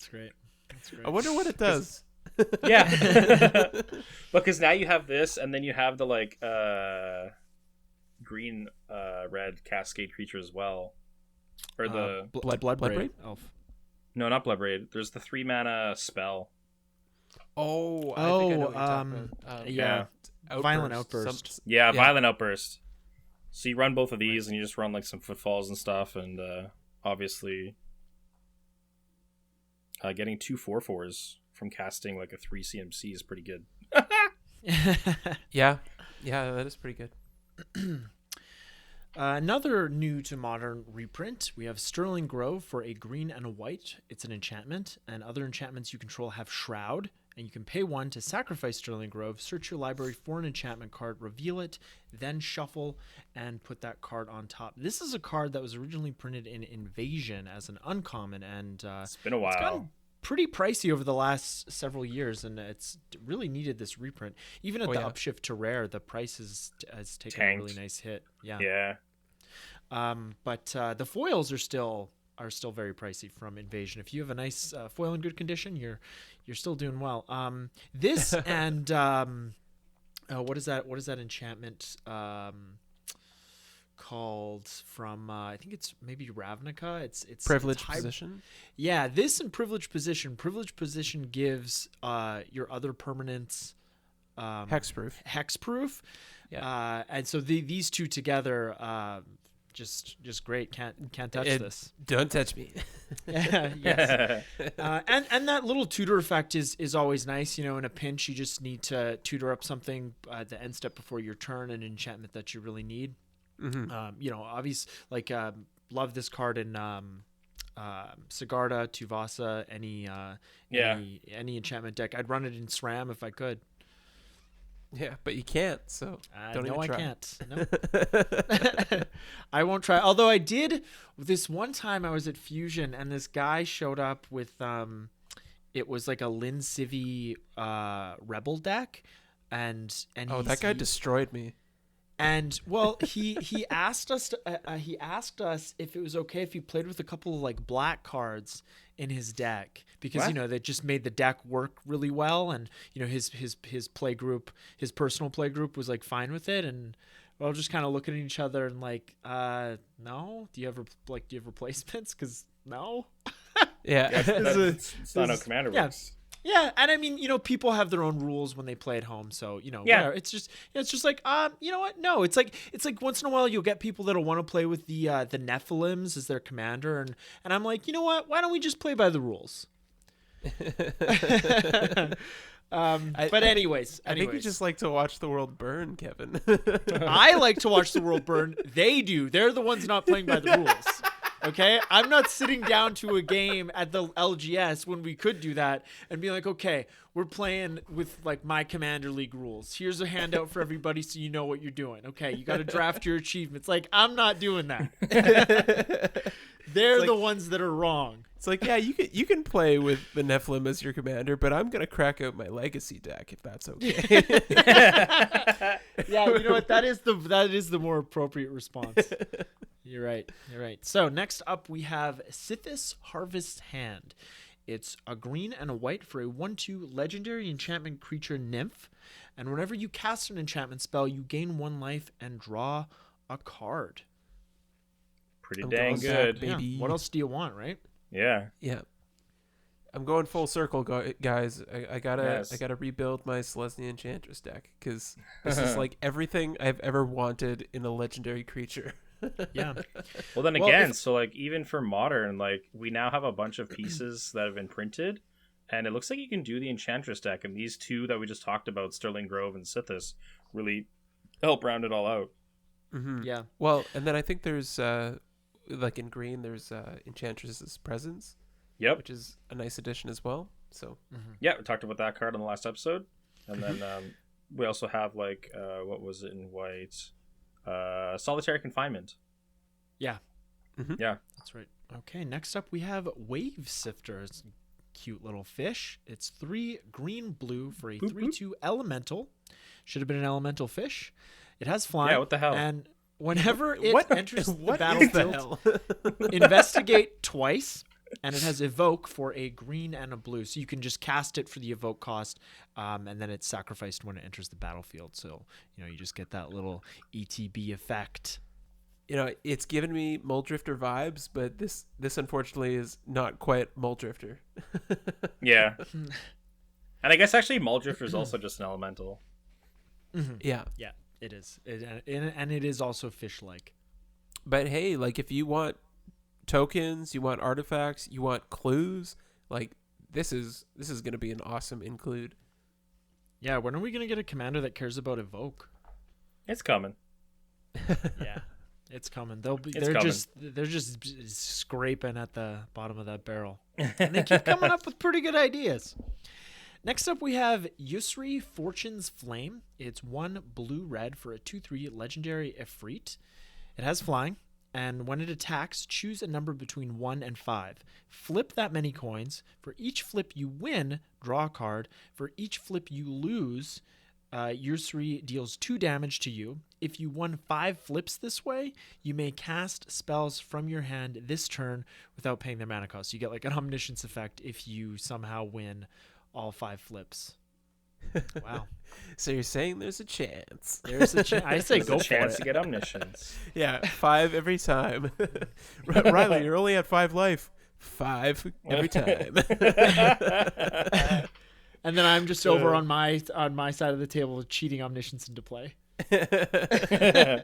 great. That's great. I wonder what it does. Yeah, because now you have this, and then you have the like green red Cascade creature as well, or the Bloodbraid elf. no, not Bloodbraid. There's the 3 mana spell. Oh, I think I know what you're talking about. Yeah. Violent Outburst. Some- Yeah, Yeah. Violent Outburst. So you run both of these, and you just run like some footfalls and stuff, and obviously getting 2 4/4s from casting like a 3 CMC is pretty good. Yeah, that is pretty good. Another new to modern reprint. We have Sterling Grove for a green and a white. It's an enchantment, and other enchantments you control have Shroud, and you can pay 1 to sacrifice Sterling Grove, search your library for an enchantment card, reveal it, then shuffle, and put that card on top. This is a card that was originally printed in Invasion as an uncommon, and It's been a it's while. gotten pretty pricey over the last several years, and it's really needed this reprint. Even at Oh, the yeah. upshift to rare, the price has taken Tanked. a really nice hit. Yeah. But the foils are still are still very pricey from Invasion. If you have a nice foil in good condition, you're still doing well. This and what is that enchantment called from? I think it's maybe Ravnica. It's Privileged Position. Yeah, this and Privileged Position. Privileged Position gives your other permanents hexproof. Yeah. And so these two together, just great. Can't touch this. Don't touch me. Yeah, yes. And that little tutor effect is always nice. In a pinch, you just need to tutor up something at the end step before your turn, an enchantment that you really need. Mm-hmm. Obvious, love this card in Sigarda, Tuvasa, any enchantment deck. I'd run it in SRAM if I could. Yeah, but you can't, so don't even try. I can't. No. I won't try. Although I did this one time, I was at Fusion and this guy showed up with it was like a Lin Civi Rebel deck, and that guy destroyed me. And well, he asked us if it was okay if he played with a couple of like black cards in his deck, because that just made the deck work really well, and his play group, his personal play group, was like fine with it, and we're all just kind of looking at each other and like, no, do you have replacements? Because no. Yeah, it's not how Commander works. Yeah, and I mean, people have their own rules when they play at home, so whatever. It's just like, you know what? No, it's like once in a while you'll get people that'll want to play with the Nephilims as their commander, and I'm like, you know what? Why don't we just play by the rules? But anyways, I think you just like to watch the world burn, Kevin. I like to watch the world burn. They do. They're the ones not playing by the rules. Okay, I'm not sitting down to a game at the LGS when we could do that and be like, okay, we're playing with like my Commander League rules. Here's a handout for everybody so you know what you're doing. Okay, you got to draft your achievements. Like, I'm not doing that. They're the ones that are wrong. It's like, yeah, you can play with the Nephilim as your commander, but I'm gonna crack out my legacy deck if that's okay. Yeah, you know what? That is the more appropriate response. You're right. So next up we have Sithis Harvest Hand. It's a green and a white for a 1/2 legendary enchantment creature nymph, and whenever you cast an enchantment spell, you gain 1 life and draw a card. Pretty dang good, baby. Yeah. What else do you want, right? Yeah. I'm going full circle, guys. I gotta rebuild my Selesnya Enchantress deck, because this is like everything I've ever wanted in a legendary creature. Yeah. Well, then again, so like even for modern, like we now have a bunch of pieces that have been printed, and it looks like you can do the Enchantress deck, and these two that we just talked about, Sterling Grove and Sithis, really help round it all out. Mm-hmm. Yeah. Well, and then I think there's like in green, there's Enchantress's Presence. Yep. Which is a nice addition as well. So. Yeah, we talked about that card on the last episode, and then we also have like what was it in white? Solitary Confinement. Yeah. Mm-hmm. Yeah. That's right. Okay, next up we have Wave Sifter. It's a cute little fish. It's 3 green-blue for a 3/2 elemental. Should have been an elemental fish. It has flying. Yeah, what the hell? And whenever it enters the battlefield, the investigate twice, and it has evoke for a green and a blue. So you can just cast it for the evoke cost, and then it's sacrificed when it enters the battlefield. So, you just get that little ETB effect. It's given me Muldrifter vibes, but this unfortunately is not quite Muldrifter. Yeah. And I guess actually Muldrifter is also just an elemental. Mm-hmm. Yeah. Yeah, it is. And it is also fish-like. But hey, like if you want tokens, you want artifacts, you want clues, like this is going to be an awesome include. Yeah, when are we going to get a commander that cares about evoke? It's coming. Yeah. It's coming. They're just scraping at the bottom of that barrel. And they keep coming up with pretty good ideas. Next up we have Yusri Fortune's Flame. It's 1 blue-red for a 2/3 legendary Ifrit. It has flying, and when it attacks, choose a number between 1 and 5. Flip that many coins. For each flip you win, draw a card. For each flip you lose, Yusri deals 2 damage to you. If you won 5 flips this way, you may cast spells from your hand this turn without paying their mana cost. You get like an omniscience effect if you somehow win all 5 flips. Wow. So you're saying there's a chance? There's a chance. I say There's go a for chance it. to get omniscience. Yeah, 5 every time. Riley, you're only at 5 life. 5 every time. And then I'm just over on my side of the table cheating omniscience into play. You're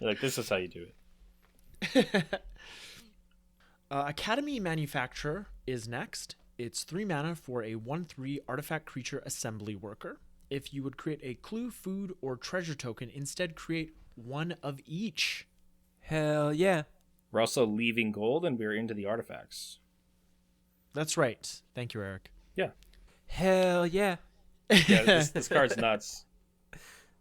like, this is how you do it. Academy Manufacturer is next. It's 3 mana for a 1/3 artifact creature assembly worker. If you would create a clue, food, or treasure token, instead create 1 of each. Hell yeah. We're also leaving gold, and we're into the artifacts. That's right. Thank you, Eric. Yeah. Hell yeah. Yeah, this card's nuts.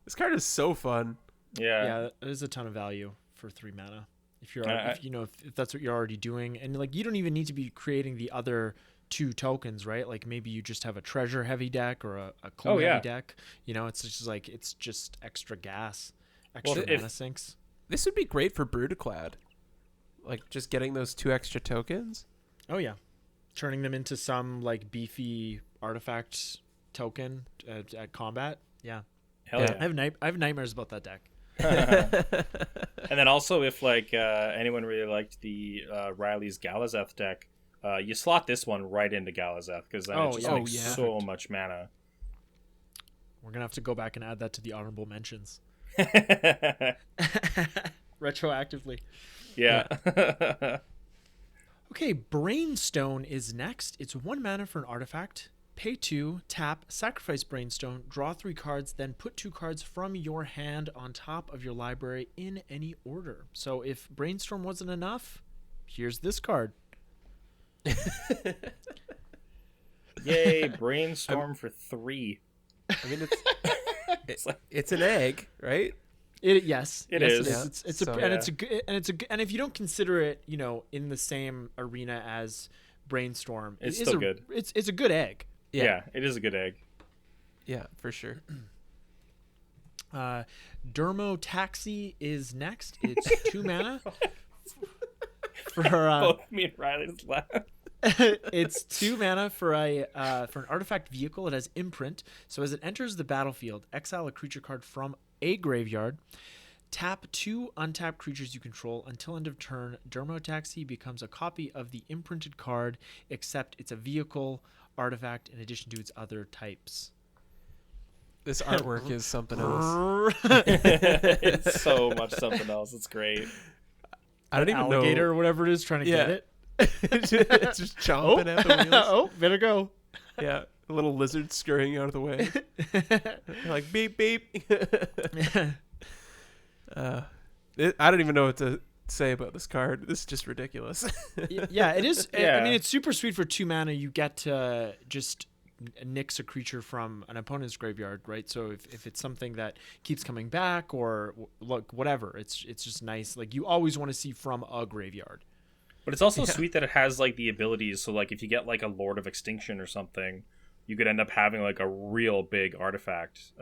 This card is so fun. Yeah. There's a ton of value for 3 mana. If you're, I- if that's what you're already doing, and like you don't even need to be creating the other 2 tokens, right? Like maybe you just have a treasure heavy deck or a clue heavy deck. You know, it's just extra gas, extra mana sinks. This would be great for Brutaclad. Like just getting those 2 extra tokens. Oh yeah, turning them into some like beefy artifact token at combat. Yeah, Hell yeah. I have nightmares about that deck. And then also, if like anyone really liked the Riley's Galazeth deck, you slot this one right into Galazeth because then it just makes so much mana. We're gonna have to go back and add that to the honorable mentions retroactively. Yeah. Okay, Brainstone is next. It's 1 mana for an artifact. Pay 2, tap, sacrifice Brainstone, draw 3 cards, then put 2 cards from your hand on top of your library in any order. So if Brainstorm wasn't enough, here's this card. Yay, Brainstorm for 3. I mean, it's an egg, right? Yes, It yes, is. It is. It's So, a and it's a good and if you don't consider it, you know, in the same arena as Brainstorm, It's it is still good. It's a good egg. Yeah, it is a good egg. Yeah, for sure. Dermo Taxi is next. It's 2 mana for Both me and Riley just laughed. it's 2 mana for an artifact vehicle. It has imprint. So as it enters the battlefield, exile a creature card from a graveyard. Tap 2 untapped creatures you control until end of turn. Dermo Taxi becomes a copy of the imprinted card, except it's a vehicle artifact in addition to its other types. This artwork is something else. It's so much something else. It's great. I don't even Alligator know. or whatever it is trying to get it. It's just chomping at the wheels. Oh, better go. Yeah, a little lizard scurrying out of the way. Like beep beep. I don't even know what to say about this card. This is just ridiculous. Yeah, it is. Yeah. I mean, it's super sweet for 2 mana. You get to just nix a creature from an opponent's graveyard, right? So if it's something that keeps coming back or look whatever, it's just nice. Like you always want to see from a graveyard. But it's also sweet that it has like the abilities. So like if you get like a Lord of Extinction or something, you could end up having like a real big artifact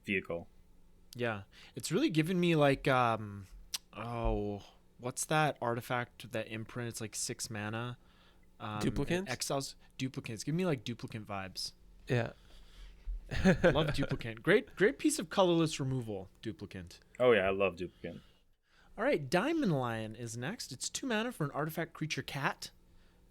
vehicle. Yeah, it's really given me like what's that artifact that imprint? It's like 6 mana. Duplicant? Exiles duplicates. Give me like duplicant vibes. Yeah. Love duplicant. Great piece of colorless removal. Duplicant. Oh yeah, I love Duplicant. All right, Diamond Lion is next. It's 2 mana for an artifact creature cat.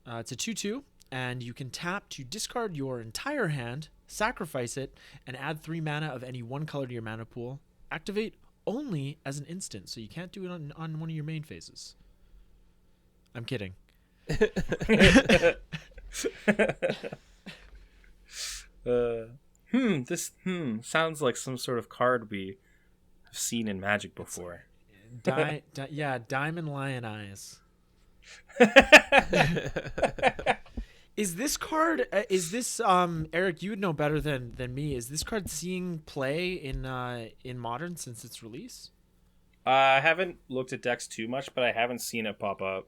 It's a 2/2, and you can tap to discard your entire hand, sacrifice it, and add 3 mana of any 1 color to your mana pool. Activate only as an instant, so you can't do it on one of your main phases. I'm kidding. This sounds like some sort of card we have seen in Magic before. Diamond Lion Eyes. Is this card? Eric? You would know better than me. Is this card seeing play in Modern since its release? I haven't looked at decks too much, but I haven't seen it pop up.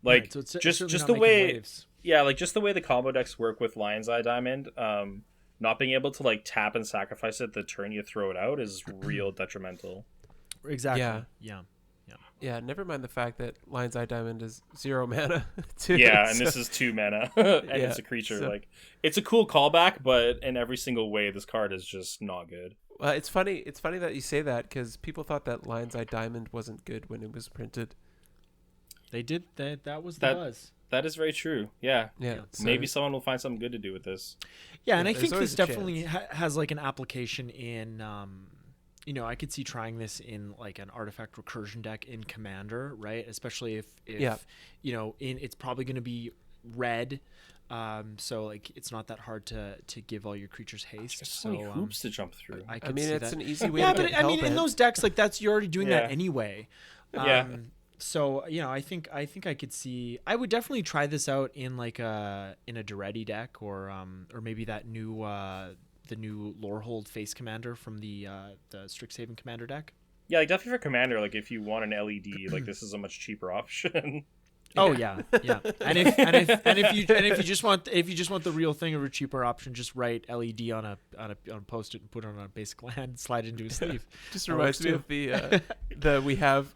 Like Right, so it's just certainly just not the making way, waves. yeah, like just the way the combo decks work with Lion's Eye Diamond. not being able to like tap and sacrifice it the turn you throw it out is real detrimental. Exactly. Yeah. Yeah, never mind the fact that Lion's Eye Diamond is 0 mana too. Yeah, and this is 2 mana, and Yeah, it's a creature. so- Like, it's a cool callback, but in every single way, this card is just not good. Well, it's funny. It's funny that you say that because people thought that Lion's Eye Diamond wasn't good when it was printed. They did that was the That- buzz. That is very true. Yeah. Yeah, so- Maybe someone will find something good to do with this. Yeah, and Yeah, I there's think always this a definitely has like an application in I could see trying this in like an artifact recursion deck in Commander, right? Especially if Yeah. it's probably going to be red, so like it's not that hard to give all your creatures haste. There's so many hoops to jump through. I I could mean, see it's that. an easy way Yeah, to but get I mean, in Hellbent. those decks, like you're already doing that Yeah. anyway. Yeah. So I think I could see. I would definitely try this out in like a Duretti deck or maybe that new the new Lorehold Face Commander from the Strixhaven Commander deck. Yeah, like definitely for Commander, like if you want an LED, like this is a much cheaper option. Oh yeah. And if you just want the real thing or a cheaper option, just write LED on a post-it and put it on a basic land, slide it into a sleeve. Just That reminds works me of the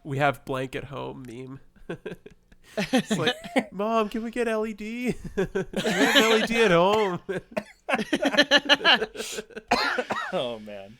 we have blank at home meme. It's like, Mom, can we get LED? We have LED at home. Oh man.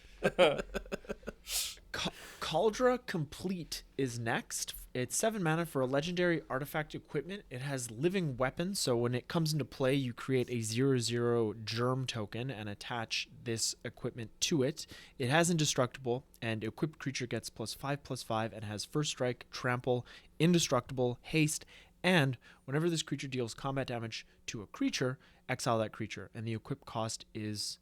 Cauldra Complete is next. It's 7 mana for a legendary artifact equipment. It has living weapons, so when it comes into play, you create a 0/0 germ token and attach this equipment to it. It has indestructible, and equipped creature gets +5/+5 and has first strike, trample, indestructible, haste, and whenever this creature deals combat damage to a creature, exile that creature, and the equip cost is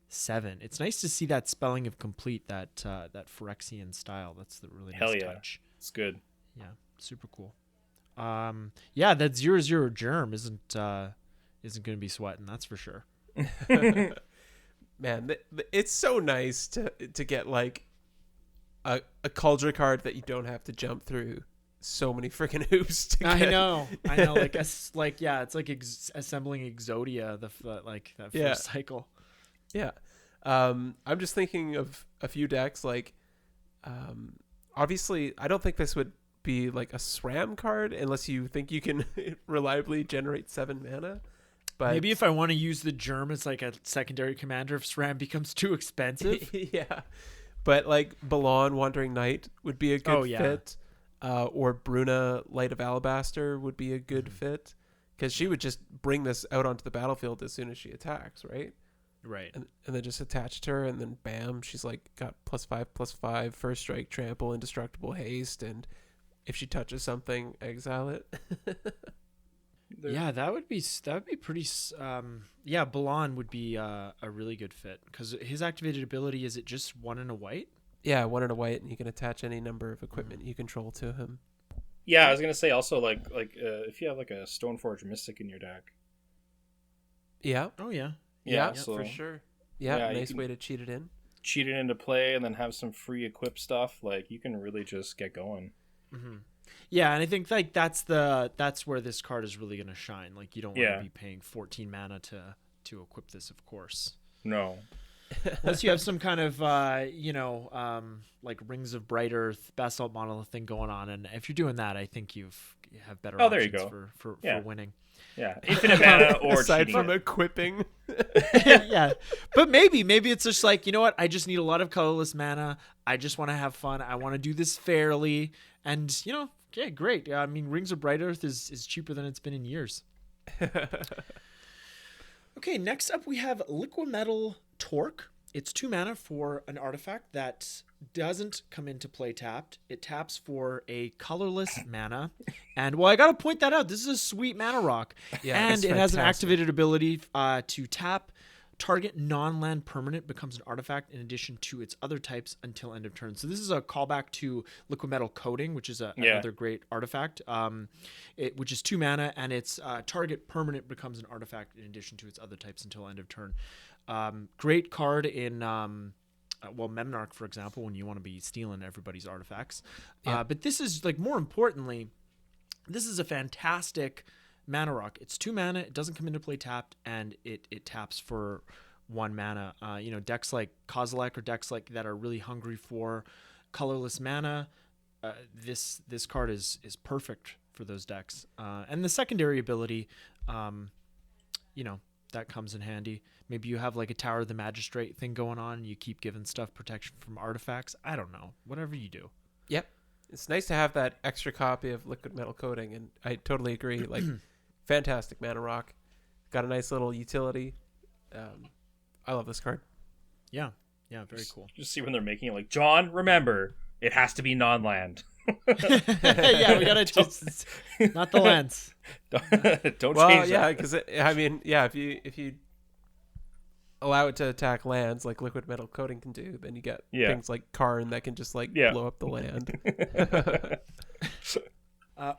7. It's nice to see that spelling of complete, that Phyrexian style. That's the really Hell nice yeah. touch. It's good. Yeah, super cool. Yeah, that 0/0 germ isn't going to be sweating, that's for sure. Man, it's so nice to get like a Cauldra card that you don't have to jump through so many freaking hoops to I get. know. It's like assembling Exodia, that first Yeah. cycle. Yeah. I'm just thinking of a few decks like obviously I don't think this would be like a SRAM card unless you think you can reliably generate 7 mana. But Maybe if I want to use the germ as like a secondary commander if SRAM becomes too expensive. yeah. But like Balan Wandering Knight would be a good fit. Or Bruna Light of Alabaster would be a good fit because she would just bring this out onto the battlefield as soon as she attacks, right? Right. And then just attach to her, and then bam, she's like got +5/+5, first strike, trample, indestructible, haste, and if she touches something, exile it. Yeah, that would be pretty. Balan would be a really good fit because his activated ability is it just 1 and a white. Yeah, 1 and a white, and you can attach any number of equipment you control to him. Yeah, I was gonna say also like if you have like a Stoneforge Mystic in your deck. Yeah, Oh yeah. yeah, so for sure. Yeah, Yeah, you nice can- way to cheat it in. cheat it into play and then have some free equip stuff. Like you can really just get going. Mm-hmm. Yeah, and I think like that's where this card is really going to shine. Like you don't want to be paying 14 mana to equip this, of course. No. Unless you have some kind of like Rings of Bright Earth, Basalt Monolith thing going on, and if you're doing that, I think you have better Oh, there you options go. for winning. Yeah, infinite mana or aside cheating from it. equipping. Yeah, but maybe it's just like, you know what? I just need a lot of colorless mana. I just want to have fun. I want to do this fairly, and yeah, great. I mean, Rings of Bright Earth is cheaper than it's been in years. Okay, next up we have Liquimetal Torque. It's 2 mana for an artifact that doesn't come into play tapped. It taps for a colorless mana. And, well, I got to point that out. This is a sweet mana rock. Yeah, and it's it has an fantastic. activated ability to tap. Target non-land permanent becomes an artifact in addition to its other types until end of turn. So this is a callback to Liquimetal Coating, which is another great artifact, which is 2 mana, and its target permanent becomes an artifact in addition to its other types until end of turn. Great card in Memnarch, for example, when you want to be stealing everybody's artifacts. Yeah. But this is, like, more importantly, this is a fantastic mana rock. It's 2 mana, it doesn't come into play tapped, and it taps for 1 mana. Decks like Kozilek or decks like that are really hungry for colorless mana. This card is perfect for those decks. And the secondary ability, that comes in handy. Maybe you have like a Tower of the Magistrate thing going on, and you keep giving stuff protection from artifacts. I don't know. Whatever you do. Yep. It's nice to have that extra copy of Liquid Metal Coating, and I totally agree. Like, fantastic mana rock. Got a nice little utility. I love this card. Yeah, very cool. Just see when they're making it, like, John, remember, it has to be non-land. Yeah, we gotta just not the lens. Don't Well, change yeah, that. because if you allow it to attack lands like Liquid Metal Coating can do, then you get things like Karn that can just blow up the land.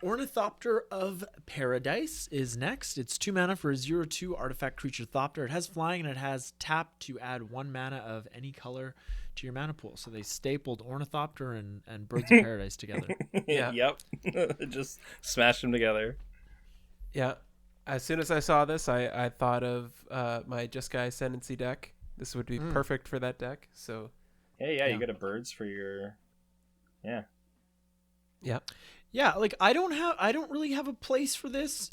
Ornithopter of Paradise is next. It's 2 mana for a 0/2 artifact creature Thopter. It has flying and it has tap to add 1 mana of any color to your mana pool. So they stapled Ornithopter and Birds of Paradise together. Yeah. Yep. Just smashed them together. Yeah. As soon as I saw this, I thought of my Jeskai Ascendancy deck. This would be perfect for that deck. So Yeah, you get a birds for your... Yeah. Yeah, like I don't really have a place for this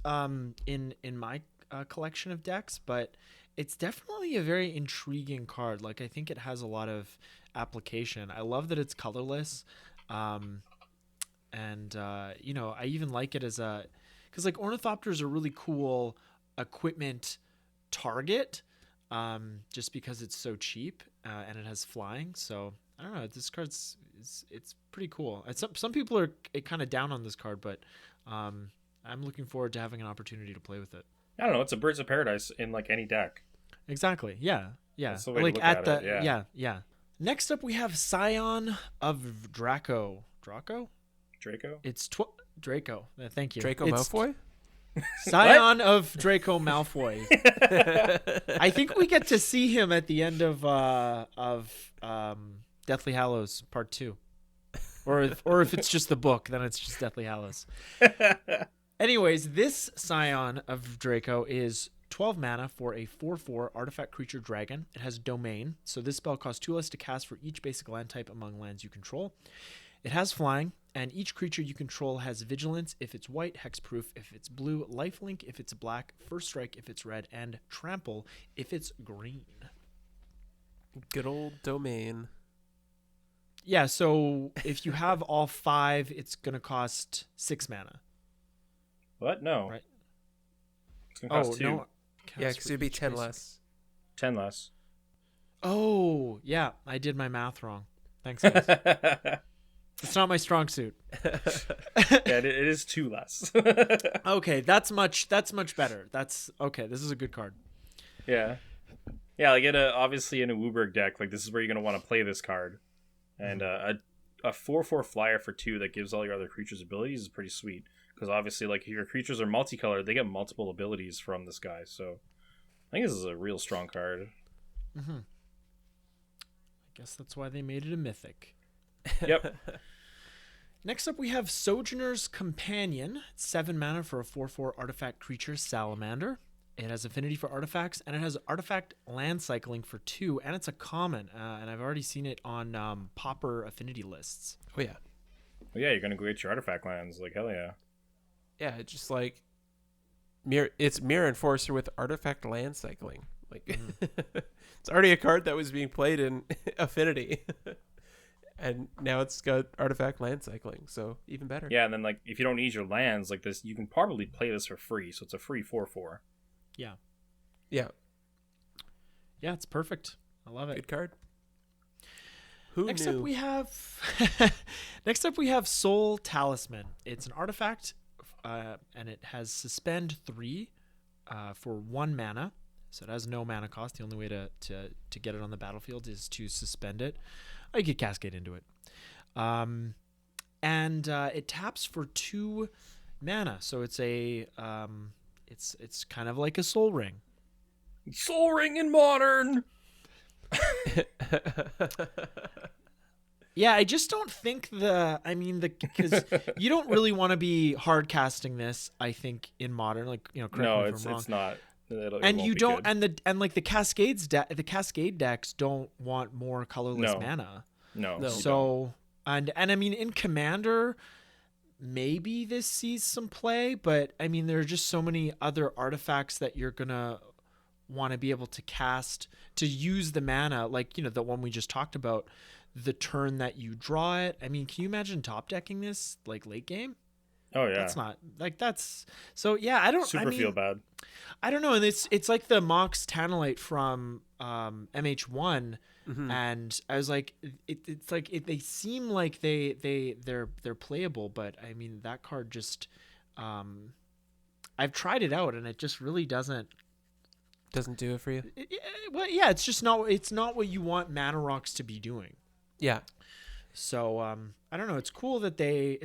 in my collection of decks, but it's definitely a very intriguing card. Like I think it has a lot of application. I love that it's colorless. And I even like it as a, because like Ornithopters are really cool equipment target, just because it's so cheap and it has flying. So I don't know. This card's it's pretty cool. Some people are kind of down on this card, but I'm looking forward to having an opportunity to play with it. I don't know. It's a Birds of Paradise in like any deck. Exactly. Yeah. That's the way Like to look at at the it, yeah. Next up, we have Scion of Draco. Draco? It's Draco. Thank you. Draco Malfoy? Scion of Draco Malfoy. I think we get to see him at the end of Deathly Hallows Part 2. Or if it's just the book, then it's just Deathly Hallows. Anyways, this Scion of Draco is 12 mana for a 4/4 artifact creature dragon. It has domain, so this spell costs 2 less to cast for each basic land type among lands you control. It has flying, and each creature you control has vigilance if it's white, hexproof if it's blue, lifelink if it's black, first strike if it's red, and trample if it's green. Good old domain. Yeah, so if you have all 5, it's going to cost 6 mana. What? No. Right. It's going to cost 2. No. Yeah, because it'd be 10 less. 10 less. Oh, yeah. I did my math wrong. Thanks, guys. It's not my strong suit. Yeah, it is 2 less. Okay, that's much better. That's okay. This is a good card. Yeah. Yeah, like obviously in a Wooburg deck, like this is where you're going to want to play this card. And a 4/4 flyer for 2 that gives all your other creatures abilities is pretty sweet. Because obviously, like, if your creatures are multicolored, they get multiple abilities from this guy. So I think this is a real strong card. Mm-hmm. I guess that's why they made it a mythic. Yep. Next up, we have Sojourner's Companion. 7 mana for a 4/4 artifact creature salamander. It has affinity for artifacts, and it has artifact land cycling for 2, and it's a common. And I've already seen it on Pauper affinity lists. Oh, yeah. Well, yeah, you're going to go get your artifact lands. Like, hell yeah. Yeah, it's just like it's Mirror Enforcer with artifact land cycling. Like it's already a card that was being played in Affinity. And now it's got artifact land cycling, so even better. Yeah, and then like if you don't need your lands like this, you can probably play this for free. So it's a free 4/4. Yeah. Yeah. Yeah, it's perfect. I love it. Good card. Who Next knew? up we have Soul Talisman. It's an artifact, and it has Suspend 3 for 1 mana. So it has no mana cost. The only way to get it on the battlefield is to suspend it. Or you could Cascade into it. And it taps for 2 mana. So it's it's kind of like a Soul Ring. Soul Ring in Modern! Yeah, I just don't think because you don't really want to be hard casting this, I think, in Modern. Like, correct me if I'm wrong. It's not. And you don't, and like the Cascade decks don't want more colorless mana. No. So and I mean in Commander, maybe this sees some play, but I mean there are just so many other artifacts that you're gonna want to be able to cast to use the mana, like the one we just talked about, the turn that you draw it. I mean, can you imagine top decking this like late game? Oh yeah, that's not like that's so yeah. I don't feel bad. I don't know, and it's like the Mox Tantalite from MH1, and I was like, it's like they seem like they're playable, but I mean that card just I've tried it out and it just really doesn't do it for you. Well, yeah, it's just not what you want Mana Rocks to be doing. Yeah. So I don't know. It's cool that they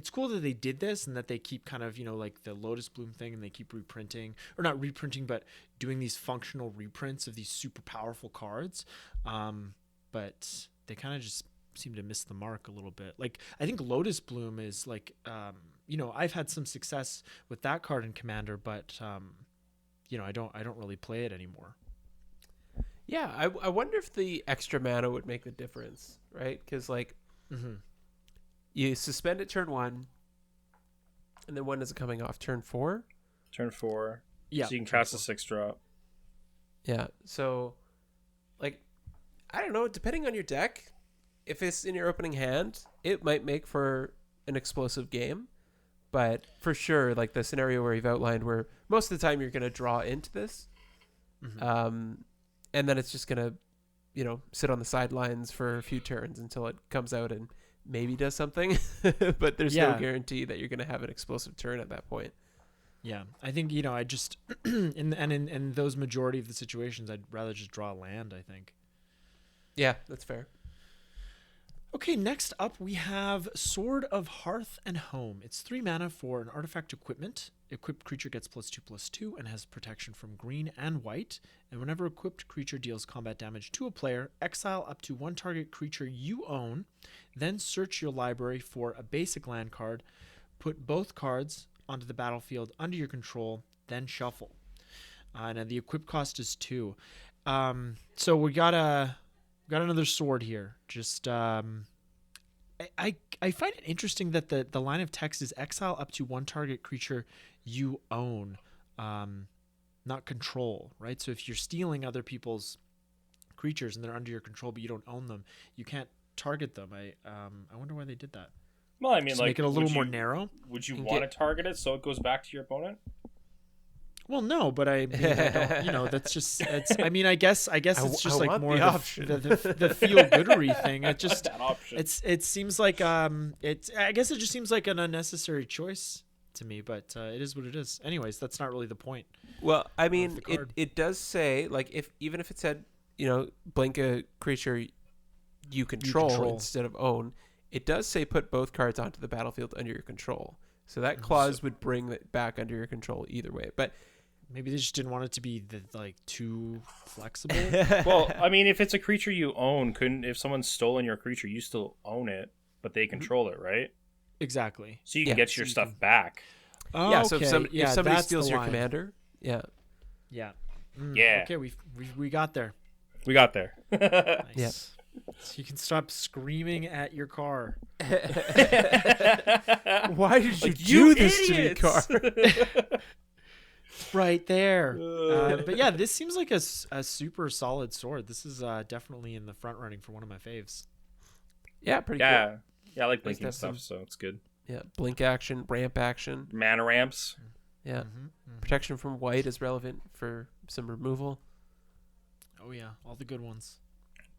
did this and that they keep kind of like the Lotus Bloom thing, and they keep reprinting, or not reprinting, but doing these functional reprints of these super powerful cards. But they kind of just seem to miss the mark a little bit. Like I think Lotus Bloom is like I've had some success with that card in Commander, but I don't really play it anymore. Yeah, I wonder if the extra mana would make the difference, right? Because like. You suspend it turn 1, and then when is it coming off? Turn 4? Turn 4. Yeah. So you can cast a 6-drop. Yeah. So, like, I don't know. Depending on your deck, if it's in your opening hand, it might make for an explosive game. But for sure, like the scenario where you've outlined, where most of the time you're going to draw into this, and then it's just going to sit on the sidelines for a few turns until it comes out and maybe does something. But there's no guarantee that you're going to have an explosive turn at that point. Yeah, I think I just in those majority of the situations, I'd rather just draw a land. I think. Yeah, that's fair. Okay, next up we have Sword of Hearth and Home. It's 3 mana for an artifact equipment. Equipped creature gets +2/+2 and has protection from green and white. And whenever equipped creature deals combat damage to a player, exile up to 1 target creature you own. Then search your library for a basic land card. Put both cards onto the battlefield under your control, then shuffle. And the equip cost is 2. So we got another sword here. Just I find it interesting that the line of text is exile up to 1 target creature you own, not control, right? So if you're stealing other people's creatures and they're under your control but you don't own them, you can't target them. I wonder why they did that. Well, I mean, just like, make it a little more narrow. Would you want to target it so it goes back to your opponent? Well, no, but I mean, I don't, that's just. I mean, I guess it's just like more the feel goodery thing. It just that option. It seems like I guess it just seems like an unnecessary choice to me, but it is what it is. Anyways, that's not really the point. Well, I mean, it does say, like, even if it said blink a creature you control instead of own, it does say put both cards onto the battlefield under your control. So that clause would bring it back under your control either way. But maybe they just didn't want it to be too flexible. Well, I mean, if it's a creature you own, if someone's stolen your creature, you still own it, but they control it, right? Exactly. So you can get your stuff back. Oh, yeah. okay. So if somebody steals your commander, yeah. Yeah. Yeah. Okay, we got there. We got there. Nice. Yeah. So you can stop screaming at your car. Why did you do this to me, car? Right there. But yeah, this seems like a super solid sword. This is definitely in the front running for one of my faves. Yeah, pretty cool. Yeah, I like blinking stuff, so it's good. Yeah, blink action, ramp action. Mana ramps. Yeah. Protection from white is relevant for some removal. Oh yeah, all the good ones.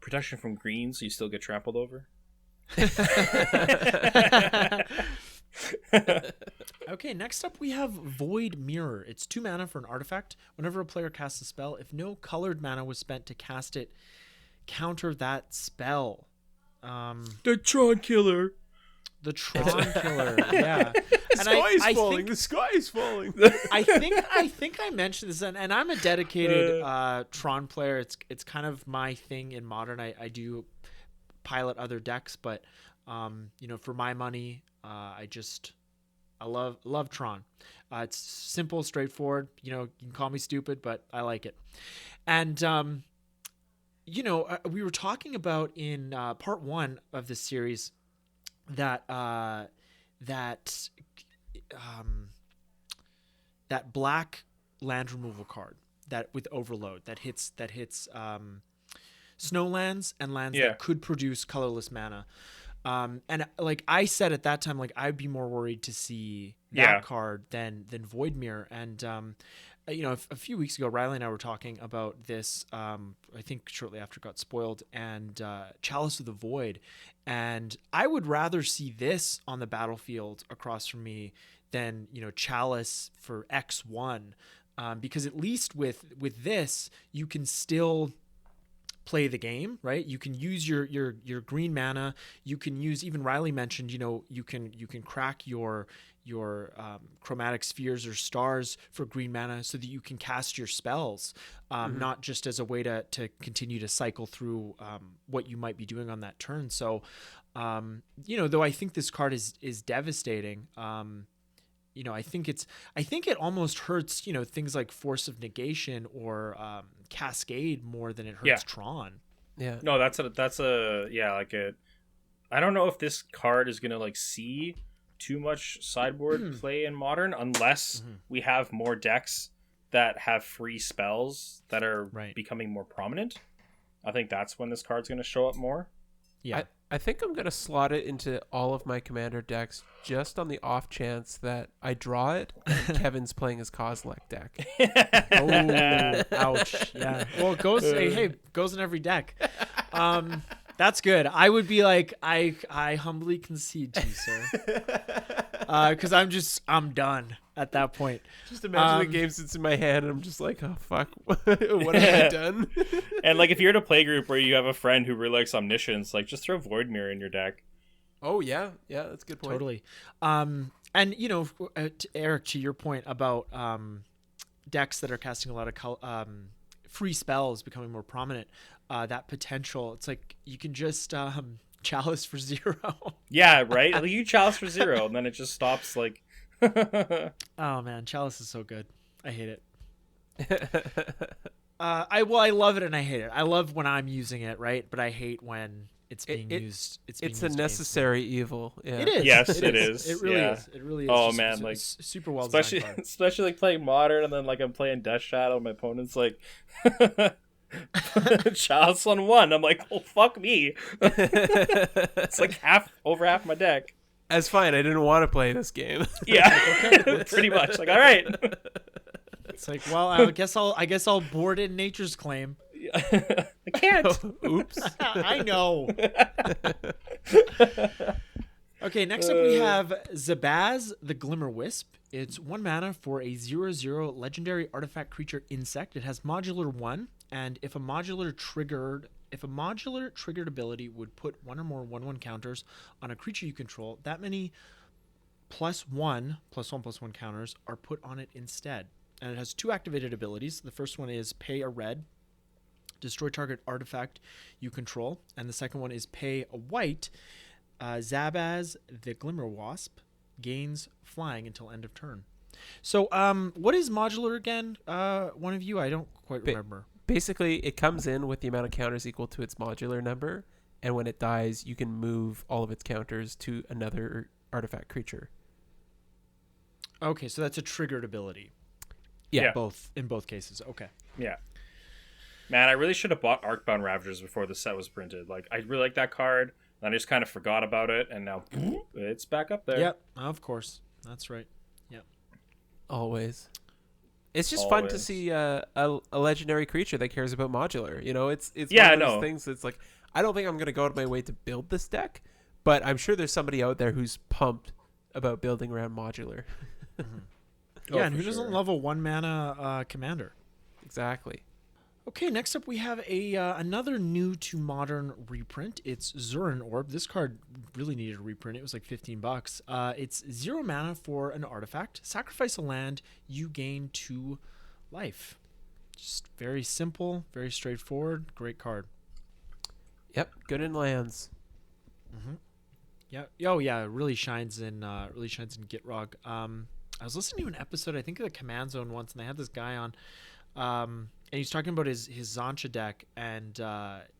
Protection from green, so you still get trampled over. Okay, next up we have Void Mirror. It's 2 mana for an artifact. Whenever a player casts a spell, if no colored mana was spent to cast it, counter that spell. The Tron Killer. The Tron Killer, yeah. The sky is falling. The sky is falling. I think I mentioned this, and I'm a dedicated Tron player. It's kind of my thing in Modern. I do pilot other decks, but for my money, I just I love Tron. It's simple, straightforward. You can call me stupid, but I like it. And we were talking about in part 1 of this series that that black land removal card that with overload that hits snowlands and lands that could produce colorless mana. And like I said at that time, like I'd be more worried to see that card than Voidmere. And a few weeks ago, Riley and I were talking about this. I think shortly after it got spoiled, and Chalice of the Void. And I would rather see this on the battlefield across from me than Chalice for X1, because at least with this you can still play the game, right? You can use your green mana. You can use, even Riley mentioned, you can crack your chromatic spheres or stars for green mana so that you can cast your spells, not just as a way to continue to cycle through what you might be doing on that turn. So, though I think this card is devastating. I think it almost hurts, things like Force of Negation or Cascade more than it hurts Tron. Yeah. No, that's a I don't know if this card is gonna see too much sideboard play in Modern unless we have more decks that have free spells that are becoming more prominent. I think that's when this card's gonna show up more. Yeah. I think I'm going to slot it into all of my commander decks just on the off chance that I draw it and Kevin's playing his Kozilek deck. Oh, ouch. Yeah. Well, it goes, goes in every deck. That's good. I would be like, I humbly concede to you, sir. Because I'm done at that point. Just imagine the game sits in my hand and I'm just like, oh, fuck. What have I done? And like, if you're in a play group where you have a friend who really likes Omniscience, like just throw Voidmere in your deck. Oh, yeah. Yeah, that's a good point. Totally. And, Eric, to your point about decks that are casting a lot of free spells becoming more prominent, that potential, it's like you can just Chalice for 0. Yeah, right? Like, you Chalice for 0, and then it just stops, like... Oh, man, Chalice is so good. I hate it. I love it and I hate it. I love when I'm using it, right? But I hate when it's being used. It's a necessary evil. Yeah. It is. Yes, it is. It really is. It really is. Oh man, like super well especially designed card. especially like playing Modern and then like I'm playing Death Shadow. My opponent's like Chalice on 1. I'm like, oh fuck me. It's like over half my deck. That's fine. I didn't want to play this game. Yeah, pretty much. Like, all right. It's like, well, I guess I'll board in Nature's Claim. I can't. Oops. I know. Okay, next up we have Zabaz the Glimmer Wisp. It's 1 mana for a 0/0 legendary artifact creature insect. It has modular 1, and if a modular triggered ability would put 1 or more 1/1 counters on a creature you control, that many +1/+1/+1 counters are put on it instead. And it has 2 activated abilities. The first one is pay a red, destroy target artifact you control, and the second one is pay a white. Zabaz the Glimmer Wasp gains flying until end of turn. So, what is modular again? One of you, I don't quite remember. Basically, it comes in with the amount of counters equal to its modular number, and when it dies, you can move all of its counters to another artifact creature. Okay, so that's a triggered ability. Yeah. In both cases. Okay. Yeah. Man, I really should have bought Arcbound Ravagers before the set was printed. Like, I really like that card, and I just kind of forgot about it, and now it's back up there. Yep, of course. That's right. Yep. Always. It's just fun to see a legendary creature that cares about modular. It's one of those things that's like, I don't think I'm going to go out of my way to build this deck, but I'm sure there's somebody out there who's pumped about building around modular. Mm-hmm. Yeah, and who doesn't love a 1 mana commander? Exactly. Okay, next up we have another new to Modern reprint. It's Zurin Orb. This card really needed a reprint. It was like $15. It's 0 mana for an artifact. Sacrifice a land. You gain 2 life. Just very simple, very straightforward. Great card. Yep, good in lands. Mm-hmm. Yeah. Oh yeah, it really shines in Gitrog. I was listening to an episode, I think of the Command Zone once, and they had this guy on, and he's talking about his Zancha deck, and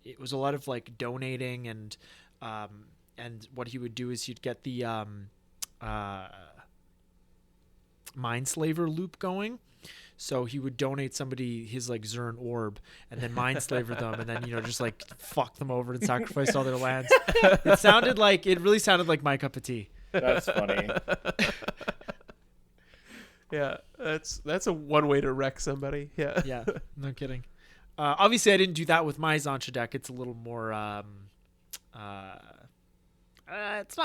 it was a lot of like donating, and what he would do is he'd get the Mindslaver loop going. So he would donate somebody his like Zern orb and then Mindslaver them and then, just like fuck them over and sacrifice all their lands. It really sounded like my cup of tea. That's funny. Yeah, that's a one way to wreck somebody. Yeah. Yeah, no kidding. Obviously I didn't do that with my Zancha deck. It's a little more it's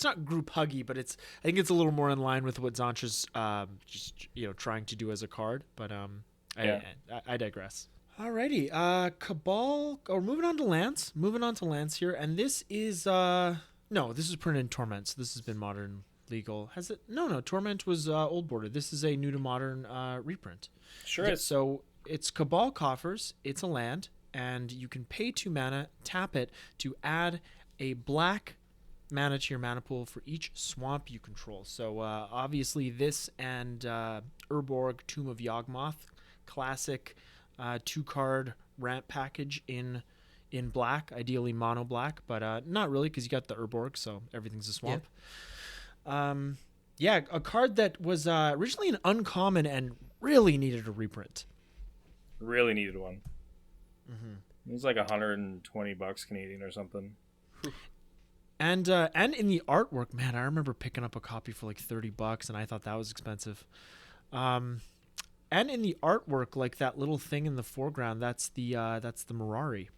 not group huggy, but I think it's a little more in line with what Zancha's just trying to do as a card. But I digress. Alrighty, Cabal. Or moving on to lands. Moving on to lands here, and this is this is printed in Torment. So this has been modern legal. Has it? No. Torment was old border. This is a new to modern reprint. Sure is. So it's Cabal Coffers. It's a land, and you can pay 2 mana, tap it to add a black mana to your mana pool for each swamp you control. So obviously this and Urborg Tomb of Yawgmoth, classic 2-card ramp package in black, ideally mono black, but not really because you got the Urborg, so everything's a swamp. Yeah. A card that was originally an uncommon and really needed a reprint. Really needed one. It was like $120 Canadian or something. And in the artwork, man, I remember picking up a copy for like $30, and I thought that was expensive. And in the artwork, like that little thing in the foreground, that's the Mirari.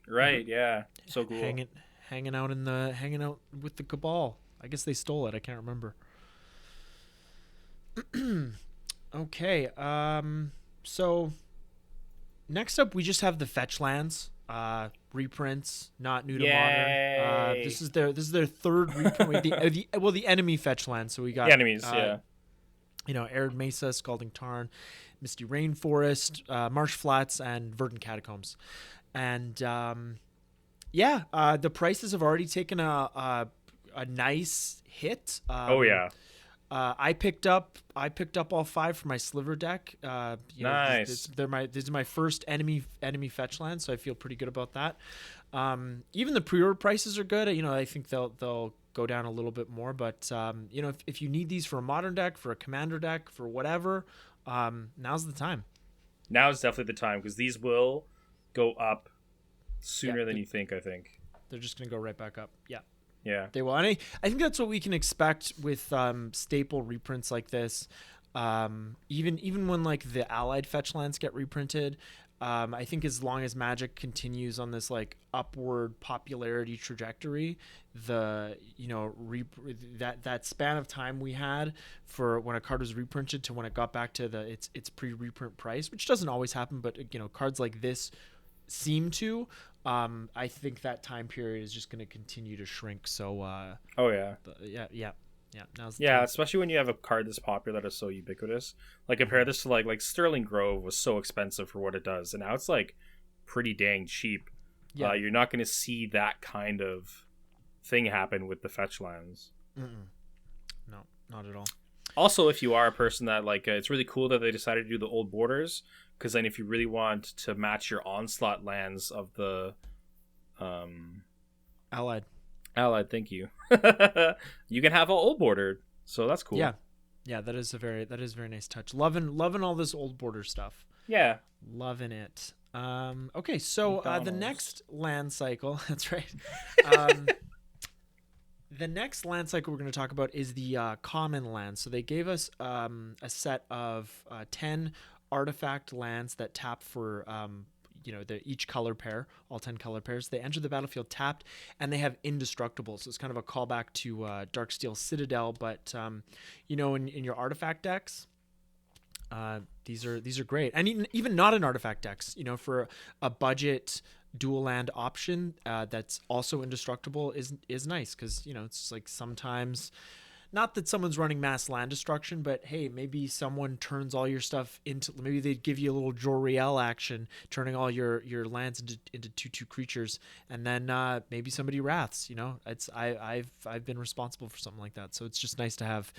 Right? Yeah. So cool. Hanging out with the Cabal. I guess they stole it. I can't remember. Okay. So next up, we just have the fetch lands. Reprints, not new to modern. This is their third reprint. The enemy fetch land. So we got the enemies, Arid Mesa, Scalding Tarn, Misty Rainforest, Marsh Flats, and Verdant Catacombs. And the prices have already taken a nice hit. I picked up all 5 for my Sliver deck. Nice. These are my first enemy fetch lands, so I feel pretty good about that. Even the pre-order prices are good. I think they'll go down a little bit more, but if you need these for a modern deck, for a commander deck, for whatever, now's the time. Now is definitely the time because these will go up sooner than you think. I think they're just gonna go right back up. Yeah. Yeah, they will. And I think that's what we can expect with staple reprints like this. Even when like the allied fetch lands get reprinted, I think as long as Magic continues on this like upward popularity trajectory, that span of time we had for when a card was reprinted to when it got back to its pre-reprint price, which doesn't always happen, but cards like this seem to. I think that time period is just going to continue to shrink. So, Now's the time. Especially when you have a card that's popular that is so ubiquitous. Like compare this to like Sterling Grove was so expensive for what it does, and now it's like pretty dang cheap. Yeah, you're not going to see that kind of thing happen with the fetch lands. No, not at all. Also, if you are a person that it's really cool that they decided to do the old borders. Because then if you really want to match your onslaught lands of the Allied, thank you. You can have all old bordered. So that's cool. Yeah, that is a very nice touch. Loving all this old border stuff. Yeah. Loving it. Okay, so the next land cycle, that's right. The next land cycle we're going to talk about is the common land. So they gave us a set of 10 artifact lands that tap for each color pair, all 10 color pairs. They enter the battlefield tapped, and they have indestructible. So it's kind of a callback to Darksteel Citadel, but in your artifact decks, these are great. And even not in artifact decks, for a budget dual land option that's also indestructible is nice, because it's like sometimes not that someone's running mass land destruction, but hey, maybe someone turns all your stuff into, maybe they give you a little Jor-El action, turning all your lands into 2/2 creatures, and then maybe somebody wraths. I've been responsible for something like that, so it's just nice to have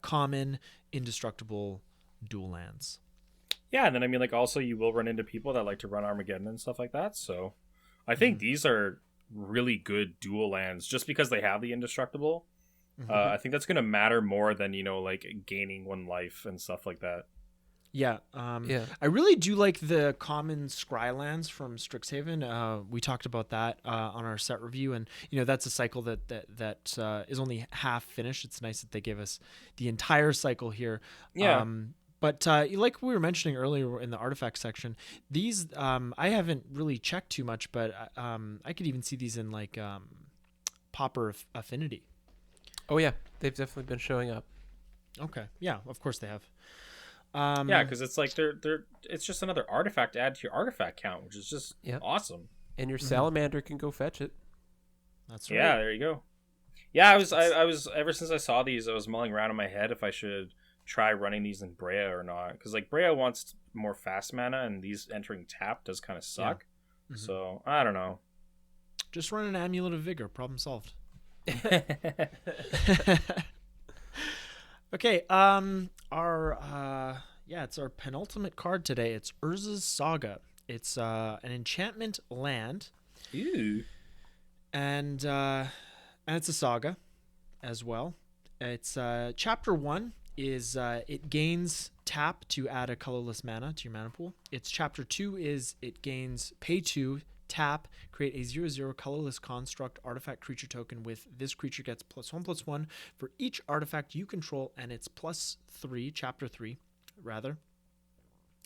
common, indestructible dual lands. Yeah, and then I mean, like, also you will run into people that like to run Armageddon and stuff like that. So I think these are really good dual lands just because they have the indestructible. I think that's going to matter more than, like gaining 1 life and stuff like that. Yeah. Yeah. I really do like the common scry lands from Strixhaven. We talked about that on our set review, and that's a cycle that is only half finished. It's nice that they gave us the entire cycle here. Yeah. But like we were mentioning earlier in the artifact section, these I haven't really checked too much, but I could even see these in like Pauper Affinity. Oh yeah, they've definitely been showing up. Okay, yeah, of course they have. Yeah, because it's like it's just another artifact to add to your artifact count, which is just awesome. And your salamander can go fetch it. That's right. Yeah, there you go. Yeah, I was ever since I saw these, I was mulling around in my head if I should try running these in Brea or not, because like Brea wants more fast mana, and these entering tap does kind of suck. Yeah. So I don't know. Just run an Amulet of Vigor. Problem solved. Okay. It's our penultimate card today. It's Urza's Saga. It's an enchantment land. Ew. And it's a saga as well. It's chapter 1 is it gains tap to add a colorless mana to your mana pool. Its chapter 2 is it gains pay 2, tap, create a 0/0 colorless construct artifact creature token with this creature gets +1/+1 for each artifact you control, and it's +3, chapter 3 rather,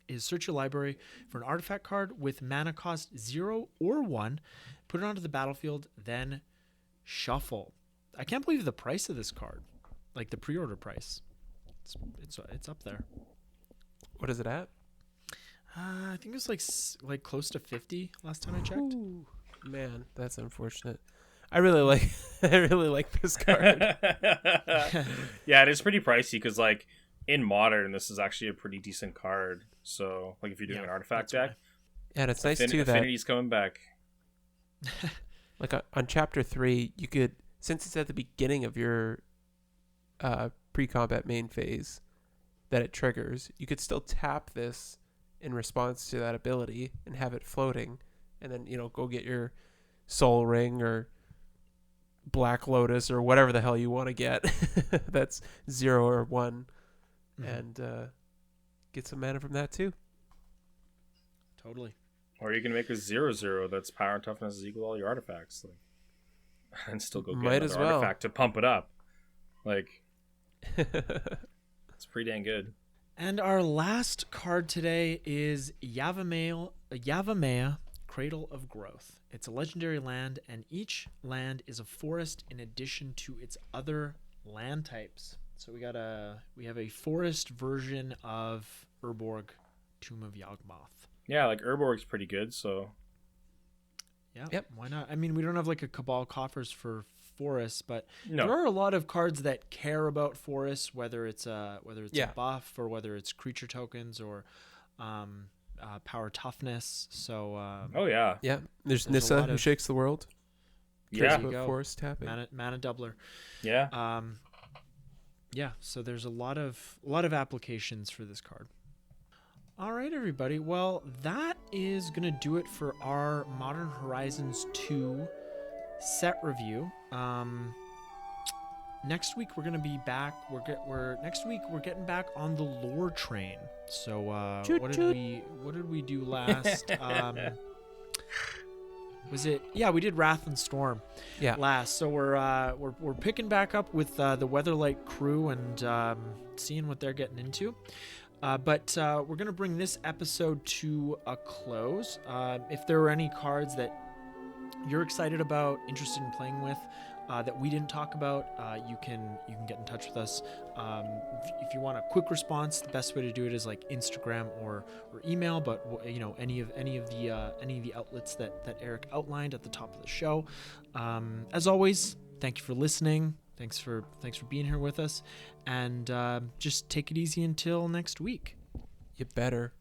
is search your library for an artifact card with mana cost 0 or 1, put it onto the battlefield, then shuffle. I can't believe the price of this card, like the pre-order price. It's up there. What is it at? I think it was like close to 50 last time I checked. Ooh, man, that's unfortunate. I really like this card. Yeah, it is pretty pricey because like in Modern, this is actually a pretty decent card. So like if you're doing an artifact deck, and it's nice too that Affinity's coming back. Like on chapter 3, you could, since it's at the beginning of your pre-combat main phase that it triggers, you could still tap this in response to that ability and have it floating, and then go get your Soul Ring or Black Lotus or whatever the hell you want to get that's 0 or 1, and get some mana from that too. Totally. Or you can make a 0/0 that's power and toughness is equal to all your artifacts, and still go get Might another as well. artifact to pump it up. Like, it's pretty dang good. And our last card today is Yavimaya, Cradle of Growth. It's a legendary land, and each land is a forest in addition to its other land types. So we have a forest version of Urborg, Tomb of Yawgmoth. Yeah, like Urborg's pretty good, so Yeah, yep. Why not? I mean, we don't have like a Cabal Coffers for forests, but no. There are a lot of cards that care about forests, whether it's a buff or whether it's creature tokens or power toughness. So oh yeah, There's Nissa who shakes the world. Yeah, forest tapping, mana doubler. Yeah. So there's a lot of applications for this card. All right, everybody. Well, that is gonna do it for our Modern Horizons 2 set review. Next week we're gonna be back. Next week we're getting back on the lore train. So what did we do last? Was it? Yeah, we did Wrath and Storm. Yeah. Last. So we're picking back up with the Weatherlight crew and seeing what they're getting into. But we're gonna bring this episode to a close. If there are any cards that you're excited about, interested in playing with, that we didn't talk about, you can get in touch with us. If you want a quick response, the best way to do it is like Instagram or email. But any of the outlets that Eric outlined at the top of the show. As always, thank you for listening. Thank Thanks for being here with us, and just take it easy until next week. You better.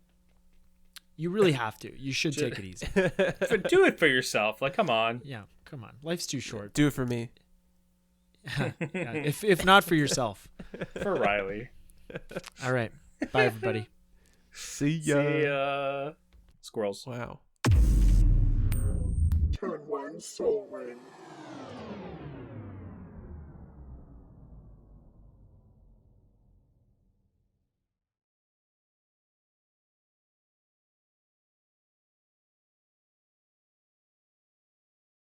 You really have to. You should take it easy. But do it for yourself. Like, come on. Yeah, come on. Life's too short. Do it for me. Yeah, if not for yourself. For Riley. All right. Bye, everybody. See ya. See ya. Squirrels. Wow. Turn one soul ring.